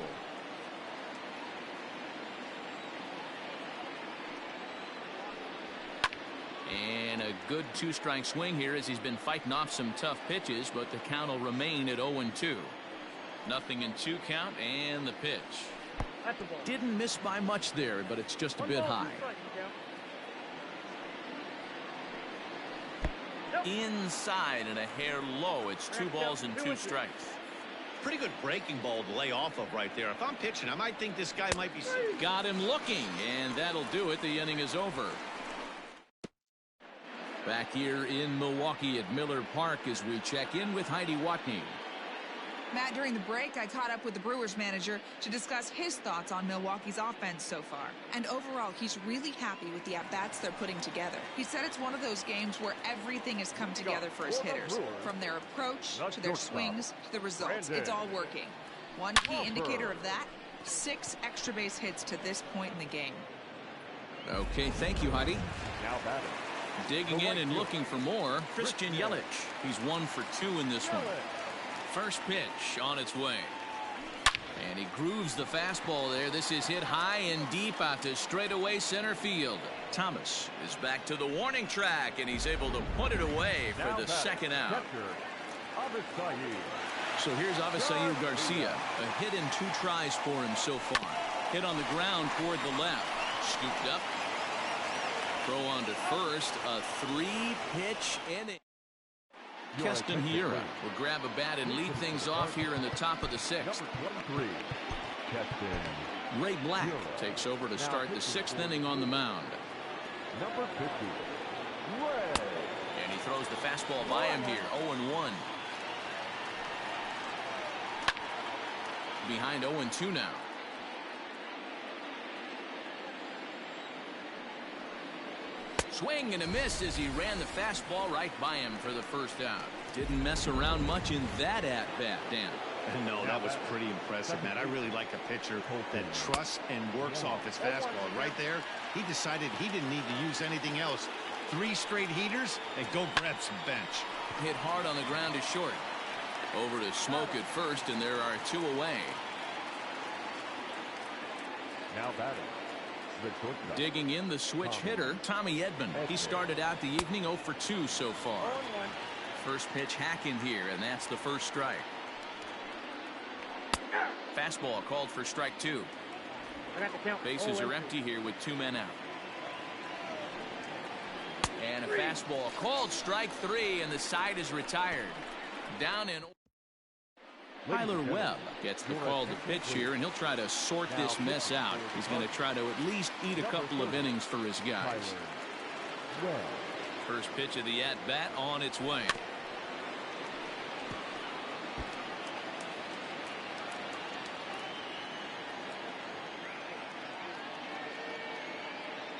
And a good 2-strike swing here as he's been fighting off some tough pitches, but the count will remain at 0-2. 0-2 count, and the pitch. Didn't miss by much there, but it's just a bit high. Inside and a hair low. It's 2 balls and 2 strikes. Pretty good breaking ball to lay off of right there. If I'm pitching, I might think this guy might be. Got him looking, and that'll do it. The inning is over. Back here in Milwaukee at Miller Park as we check in with Heidi Watney. Matt, during the break, I caught up with the Brewers manager to discuss his thoughts on Milwaukee's offense so far. And overall, he's really happy with the at-bats they're putting together. He said it's one of those games where everything has come together for his hitters. From their approach, to their swings, to the results. It's all working. One key indicator of that, 6 extra base hits to this point in the game. Okay, thank you, Heidi. Now batting. Digging in and looking for more, Christian Yelich. He's 1 for 2 in this one. First pitch on its way. And he grooves the fastball there. This is hit high and deep out to straightaway center field. Thomas is back to the warning track, and he's able to put it away for the second out. So here's Avisail Garcia. A hit in 2 tries for him so far. Hit on the ground toward the left. Scooped up. Throw on to first. A 3-pitch inning. Keston Hiura will grab a bat and lead things off here in the top of the sixth. Number 23, Keston. Ray Black takes over to start the sixth inning on the mound. Number 50, Ray. And he throws the fastball by him here. 0-1. Behind 0-2 now. Swing and a miss as he ran the fastball right by him for the first out. Didn't mess around much in that at-bat, Dan. No, that was pretty impressive, man. I really like a pitcher that trusts and works off his fastball. Right there, he decided he didn't need to use anything else. 3 straight heaters and go grab some bench. Hit hard on the ground to short. Over to Smoke at first, and there are 2 away. Now batting. Digging in the switch hitter, Tommy Edman. He started out the evening 0 for 2 so far. First pitch hacking here, and that's the first strike. Fastball called for strike 2. Bases are empty here with 2 men out. And a fastball called strike 3, and the side is retired. Down in. Tyler Webb gets the call to pitch here, and he'll try to sort this mess out. He's going to try to at least eat a couple of innings for his guys. First pitch of the at-bat on its way.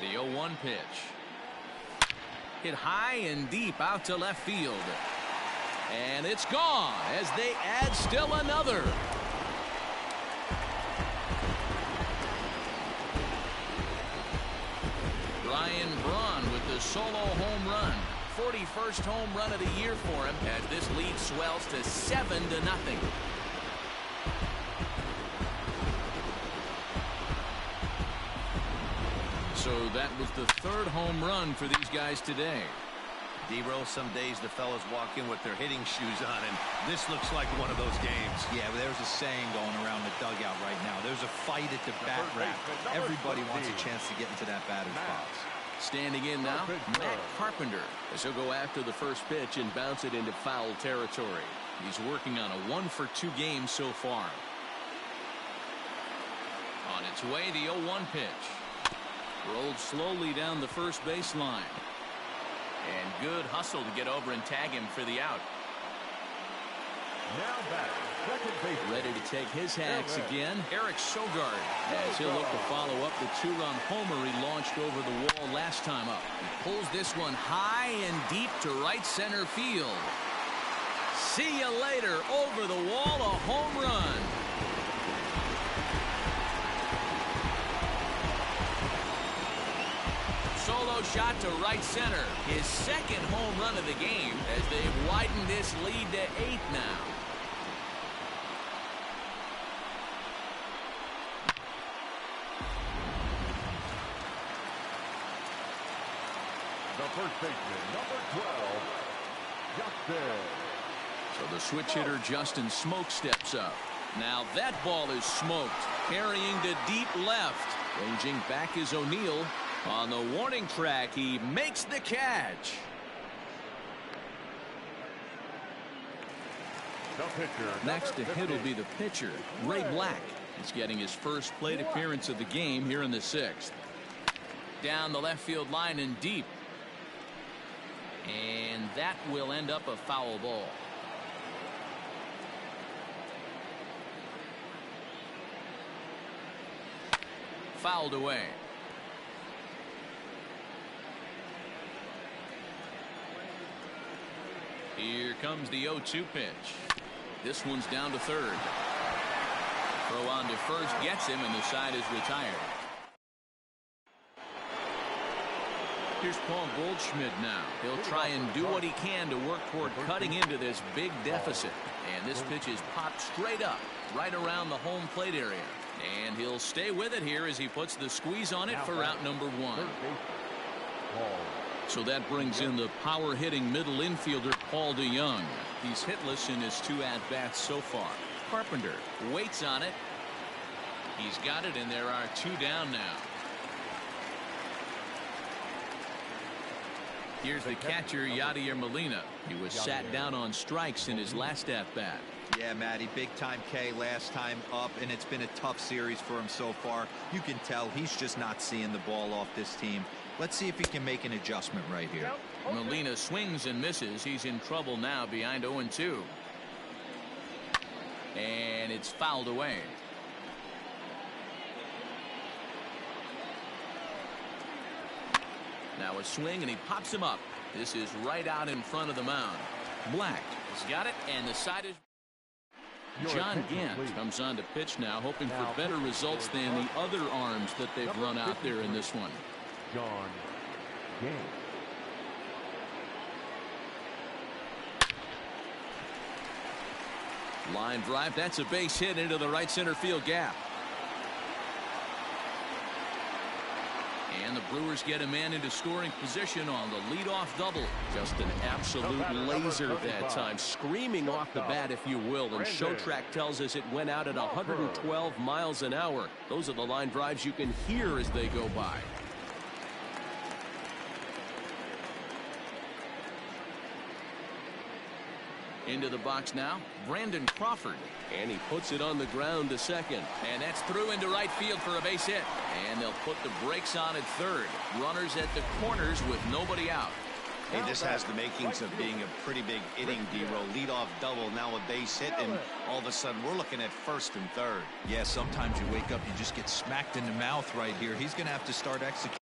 The 0-1 pitch. Hit high and deep out to left field. And it's gone as they add still another. Ryan Braun with the solo home run. 41st home run of the year for him as this lead swells to 7-0. So that was the 3rd home run for these guys today. D-Roll, some days the fellas walk in with their hitting shoes on, and this looks like one of those games. Yeah, there's a saying going around the dugout right now. There's a fight at the bat rack. Everybody wants a chance to get into that batter's box. Standing in now, Matt Carpenter, as he'll go after the first pitch and bounce it into foul territory. He's working on a 1 for 2 game so far. On its way, the 0-1 pitch. Rolled slowly down the first baseline. And good hustle to get over and tag him for the out. Now back, second base. Ready to take his hacks again. Eric Sogard, as he'll look to follow up the 2-run homer he launched over the wall last time up. He pulls this one high and deep to right center field. See you later. Over the wall, a home run. Solo shot to right center. His 2nd home run of the game as they've widened this lead to 8 now. The first baseman, number 12, Justin. So the switch hitter Justin Smoke steps up. Now that ball is smoked. Carrying to deep left. Ranging back is O'Neill. On the warning track, he makes the catch. The pitcher. Next to hit will be the pitcher, Ray Black. He's getting his first plate appearance of the game here in the 6th. Down the left field line and deep. And that will end up a foul ball. Fouled away. Here comes the 0-2 pitch. This one's down to 3rd. Throw on to first gets him, and the side is retired. Here's Paul Goldschmidt now. He'll try and do what he can to work toward cutting into this big deficit. And this pitch is popped straight up, right around the home plate area. And he'll stay with it here as he puts the squeeze on it for out number 1. So that brings in the power-hitting middle infielder Paul DeYoung. He's hitless in his 2 at-bats so far. Carpenter waits on it. He's got it, and there are 2 down now. Here's the catcher, Yadier Molina. He was sat down on strikes in his last at-bat. Yeah, Matty, big-time K last time up, and it's been a tough series for him so far. You can tell he's just not seeing the ball off this team. Let's see if he can make an adjustment right here. Molina swings and misses. He's in trouble now behind 0-2. And it's fouled away. Now a swing, and he pops him up. This is right out in front of the mound. Black has got it, and the side is... John Gant comes on to pitch now, hoping for better results than the other arms that they've run out there in this one. John Gant. Line drive. That's a base hit into the right center field gap. And the Brewers get a man into scoring position on the leadoff double. Just an absolute laser that time, screaming off the bat, if you will. And Showtrack tells us it went out at 112 miles an hour. Those are the line drives you can hear as they go by. Into the box now, Brandon Crawford. And he puts it on the ground to second. And that's through into right field for a base hit. And they'll put the brakes on at third. Runners at the corners with nobody out. Hey, this has the makings of being a pretty big inning, D-Roll. Leadoff double, now a base hit, and all of a sudden we're looking at first and third. Yeah, sometimes you wake up, you just get smacked in the mouth right here. He's going to have to start executing.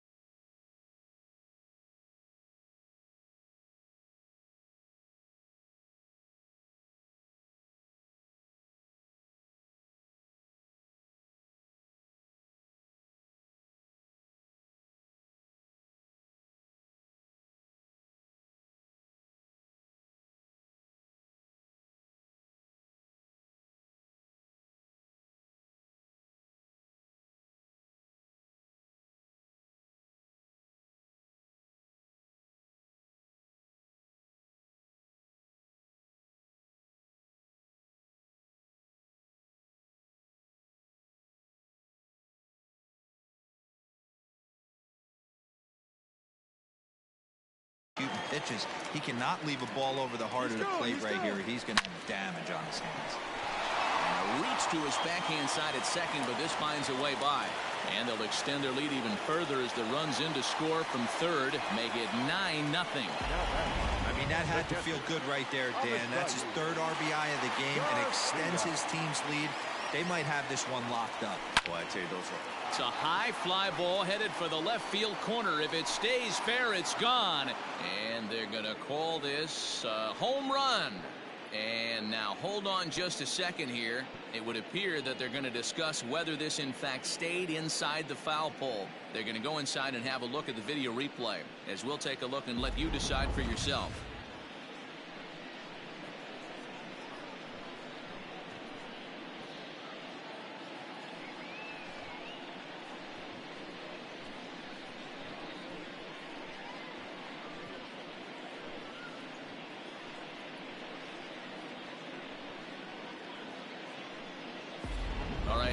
Pitches. He cannot leave a ball over the heart of the plate right here. He's going to have damage on his hands. And a reach to his backhand side at second, but this finds a way by. And they'll extend their lead even further as the runs in to score from third, make it 9-0. I mean, that had to feel good right there, Dan. That's his third RBI of the game and extends his team's lead. They might have this one locked up. Boy, I tell you, those are... It's a high fly ball headed for the left field corner. If it stays fair, it's gone. And they're going to call this a home run. And now hold on just a second here. It would appear that they're going to discuss whether this in fact stayed inside the foul pole. They're going to go inside and have a look at the video replay, as we'll take a look and let you decide for yourself.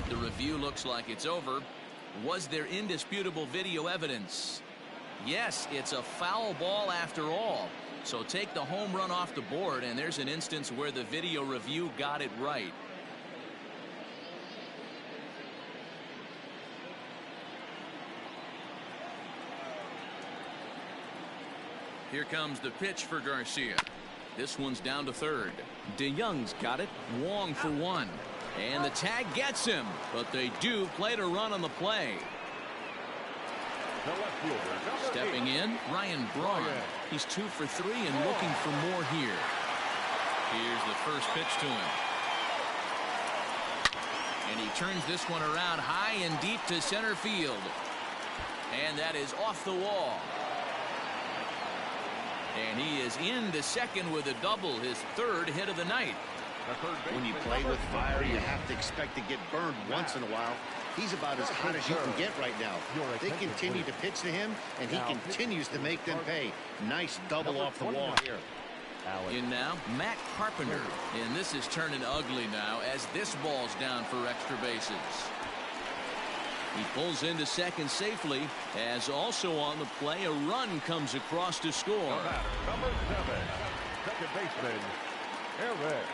The review looks like it's over. Was there indisputable video evidence? Yes, it's a foul ball after all. So take the home run off the board, and there's an instance where the video review got it right. Here comes the pitch for Garcia. This one's down to third. DeYoung's got it. Wong for one. And the tag gets him, but they do play to run on the play. Stepping in, Ryan Braun. He's 2 for 3 and looking for more here. Here's the first pitch to him. And he turns this one around high and deep to center field. And that is off the wall. And he is into second with a double, his third hit of the night. When you play with fire, you have to expect to get burned once in a while. He's about as hot as you can get right now. They continue to pitch to him, and he continues to make them pay. Nice double off the wall here. In now, Matt Carpenter. And this is turning ugly now as this ball's down for extra bases. He pulls into second safely, as also on the play a run comes across to score. Number 7, second baseman, Eric Sogard.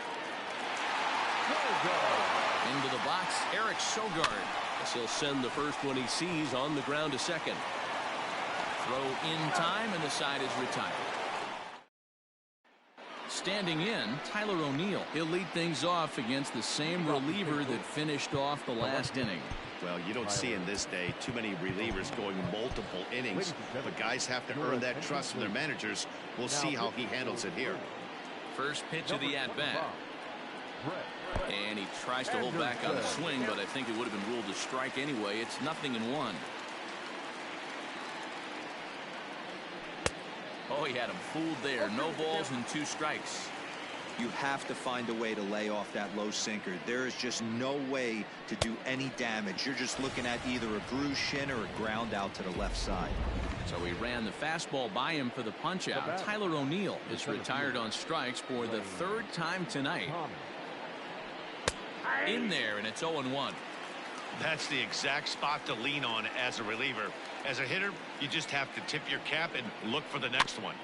Into the box, Eric Sogard, as he'll send the first one he sees on the ground to second. Throw in time, and the side is retired. Standing in, Tyler O'Neill. He'll lead things off against the same reliever that finished off the last inning. Well, you don't see in this day too many relievers going multiple innings, but guys have to earn that trust from their managers. We'll see how he handles it here. First pitch of the at-bat. And he tries to hold back on the swing, but I think it would have been ruled a strike anyway. It's 0-1. Oh, he had him fooled there. No balls and 2 strikes. You have to find a way to lay off that low sinker. There is just no way to do any damage. You're just looking at either a bruised shin or a ground out to the left side. So he ran the fastball by him for the punch out. Tyler O'Neill is retired on strikes for the 3rd time tonight. In there, and it's 0-1. That's the exact spot to lean on as a reliever. As a hitter, you just have to tip your cap and look for the next one.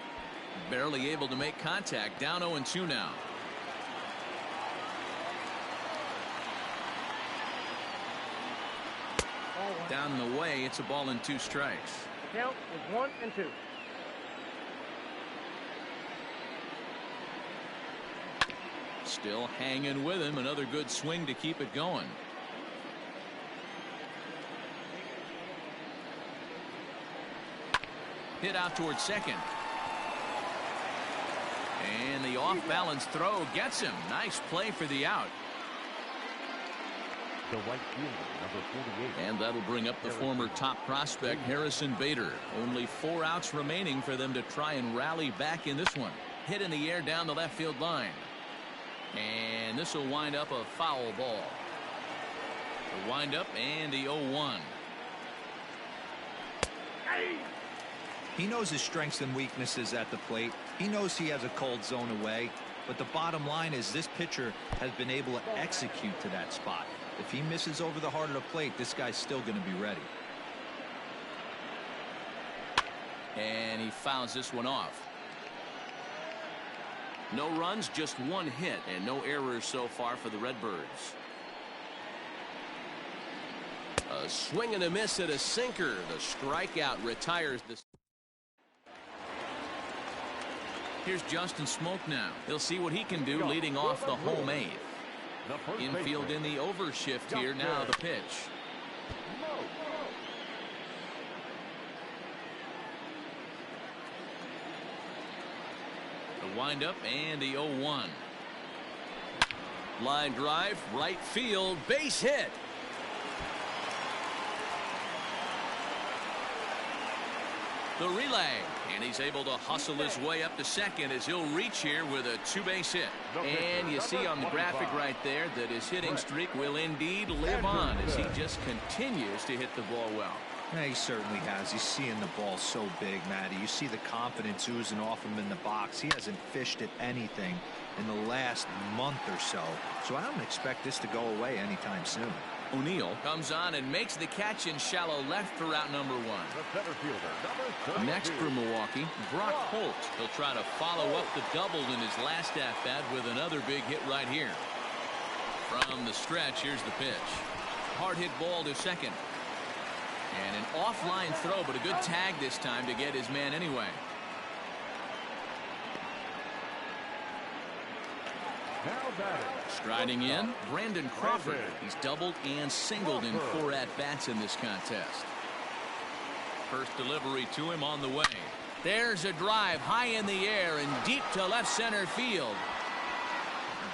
Barely able to make contact. Down 0-2 now. Down and away. It's a ball and 2 strikes. Count is 1 and 2. Still hanging with him. Another good swing to keep it going. Hit out towards second. And the off-balance throw gets him. Nice play for the out. The right fielder, number 48. And that'll bring up the former top prospect, Harrison Bader. Only 4 outs remaining for them to try and rally back in this one. Hit in the air down the left field line. And this will wind up a foul ball. The wind up and the 0-1. He knows his strengths and weaknesses at the plate. He knows he has a cold zone away. But the bottom line is this pitcher has been able to execute to that spot. If he misses over the heart of the plate, this guy's still going to be ready. And he fouls this one off. No runs, just 1 hit, and no errors so far for the Redbirds. A swing and a miss at a sinker. The strikeout retires the. Here's Justin Smoke now. He'll see what he can do leading off the home 8th. Infield in the overshift here. Now the pitch. The windup and the 0-1. Line drive, right field, base hit. The relay, and he's able to hustle his way up to second as he'll reach here with a 2-base hit. And you see on the graphic right there that his hitting streak will indeed live on as he just continues to hit the ball well. Yeah, he certainly has. He's seeing the ball so big, Matty. You see the confidence oozing off him in the box. He hasn't fished at anything in the last month or so. So I don't expect this to go away anytime soon. O'Neill comes on and makes the catch in shallow left for out number 1. The center fielder, number 32. Next for Milwaukee, Brock Holt. He'll try to follow up the double in his last at-bat with another big hit right here. From the stretch, here's the pitch. Hard hit ball to second. And an offline throw, but a good tag this time to get his man anyway. Now batting. Striding in, Brandon Crawford. He's doubled and singled in 4 at-bats in this contest. First delivery to him on the way. There's a drive high in the air and deep to left center field.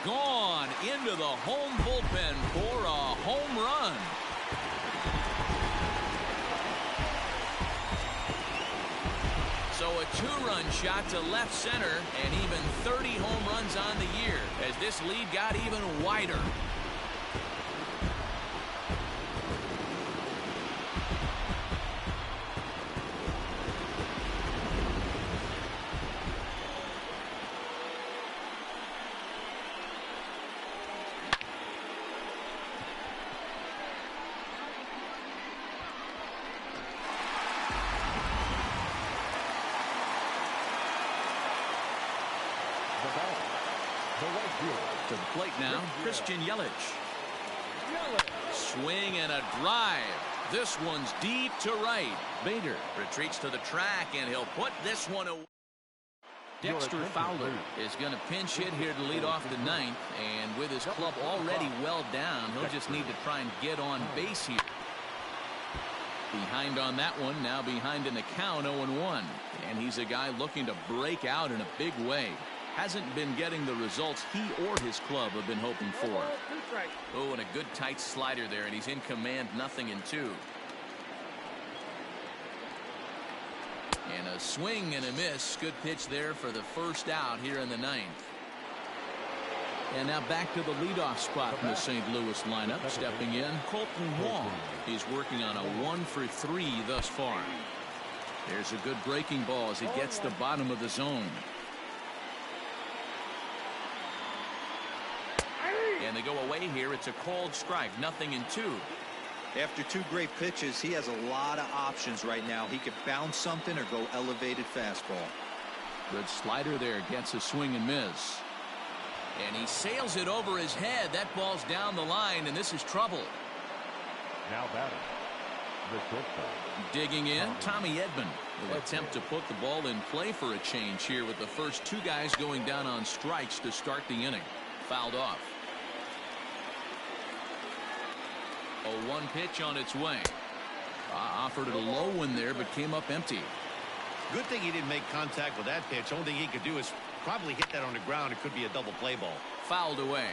Gone into the home bullpen for a home run. So a 2-run shot to left center and even 30 home runs on the year as this lead got even wider. plate now, Christian Yelich. Swing and a drive. This one's deep to right. Bader retreats to the track, and he'll put this one away. Dexter Fowler is going to pinch hit here to lead off the ninth, and with his club already well down, he'll just need to try and get on base here. Behind on that one, now behind in the count, 0-1. And he's a guy looking to break out in a big way. Hasn't been getting the results he or his club have been hoping for. Oh, and a good tight slider there, and he's in command, 0-2. And a swing and a miss. Good pitch there for the first out here in the ninth. And now back to the leadoff spot in the St. Louis lineup. Stepping in, Colton Wong. He's working on a 1-for-3 thus far. There's a good breaking ball as he gets the bottom of the zone. And they go away here. It's a called strike, 0-2. After two great pitches, he has a lot of options right now. He could bounce something or go elevated fastball. Good slider there, gets a swing and miss. And he sails it over his head. That ball's down the line, and this is trouble. Now batting, the shortstop. Digging in, Tommy Edman will attempt to put the ball in play for a change here with the first two guys going down on strikes to start the inning. Fouled off. A 1 pitch on its way. Offered it a low one there, but came up empty. Good thing he didn't make contact with that pitch. Only thing he could do is probably hit that on the ground. It could be a double play ball. Fouled away.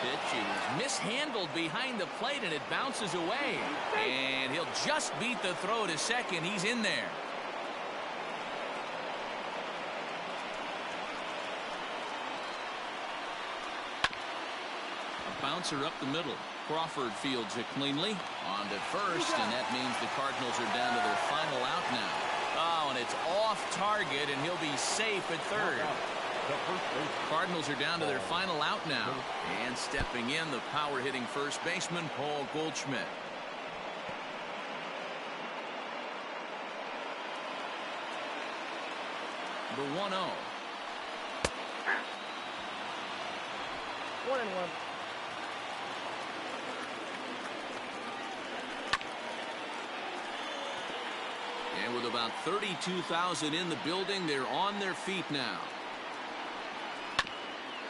Pitch is mishandled behind the plate, and it bounces away. And he'll just beat the throw to second. He's in there. Bouncer up the middle. Crawford fields it cleanly. On to first, and that means the Cardinals are down to their final out now. Oh, and it's off target, and he'll be safe at third. Cardinals are down to their final out now. And stepping in, the power-hitting first baseman, Paul Goldschmidt. The 1-0. 1-1. And with about 32,000 in the building, they're on their feet now.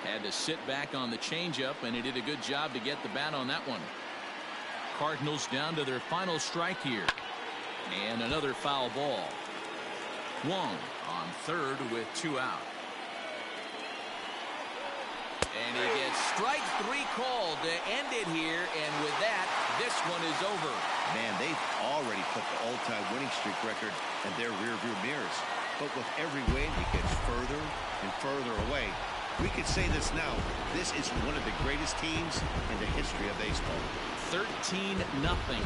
Had to sit back on the changeup, and he did a good job to get the bat on that one. Cardinals down to their final strike here. And another foul ball. Wong on third with 2 out. And he gets strike 3 called to end it here, and with that, this one is over. Man, they've already put the all-time winning streak record in their rearview mirrors. But with every win, it gets further and further away. We could say this now. This is one of the greatest teams in the history of baseball. 13-0,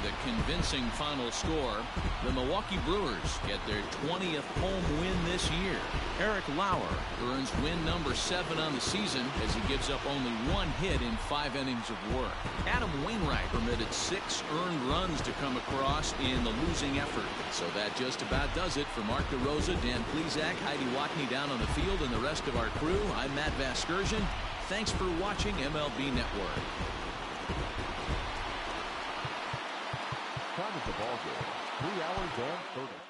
the convincing final score. The Milwaukee Brewers get their 20th home win this year. Eric Lauer earns win number 7 on the season as he gives up only 1 hit in 5 innings of work. Adam Wainwright permitted 6 earned runs to come across in the losing effort. So that just about does it. For Mark DeRosa, Dan Plesac, Heidi Watney down on the field, and the rest of our crew, I'm Matt Vasgersian. Thanks for watching MLB Network. Time is the ball game. 3 hours and 30.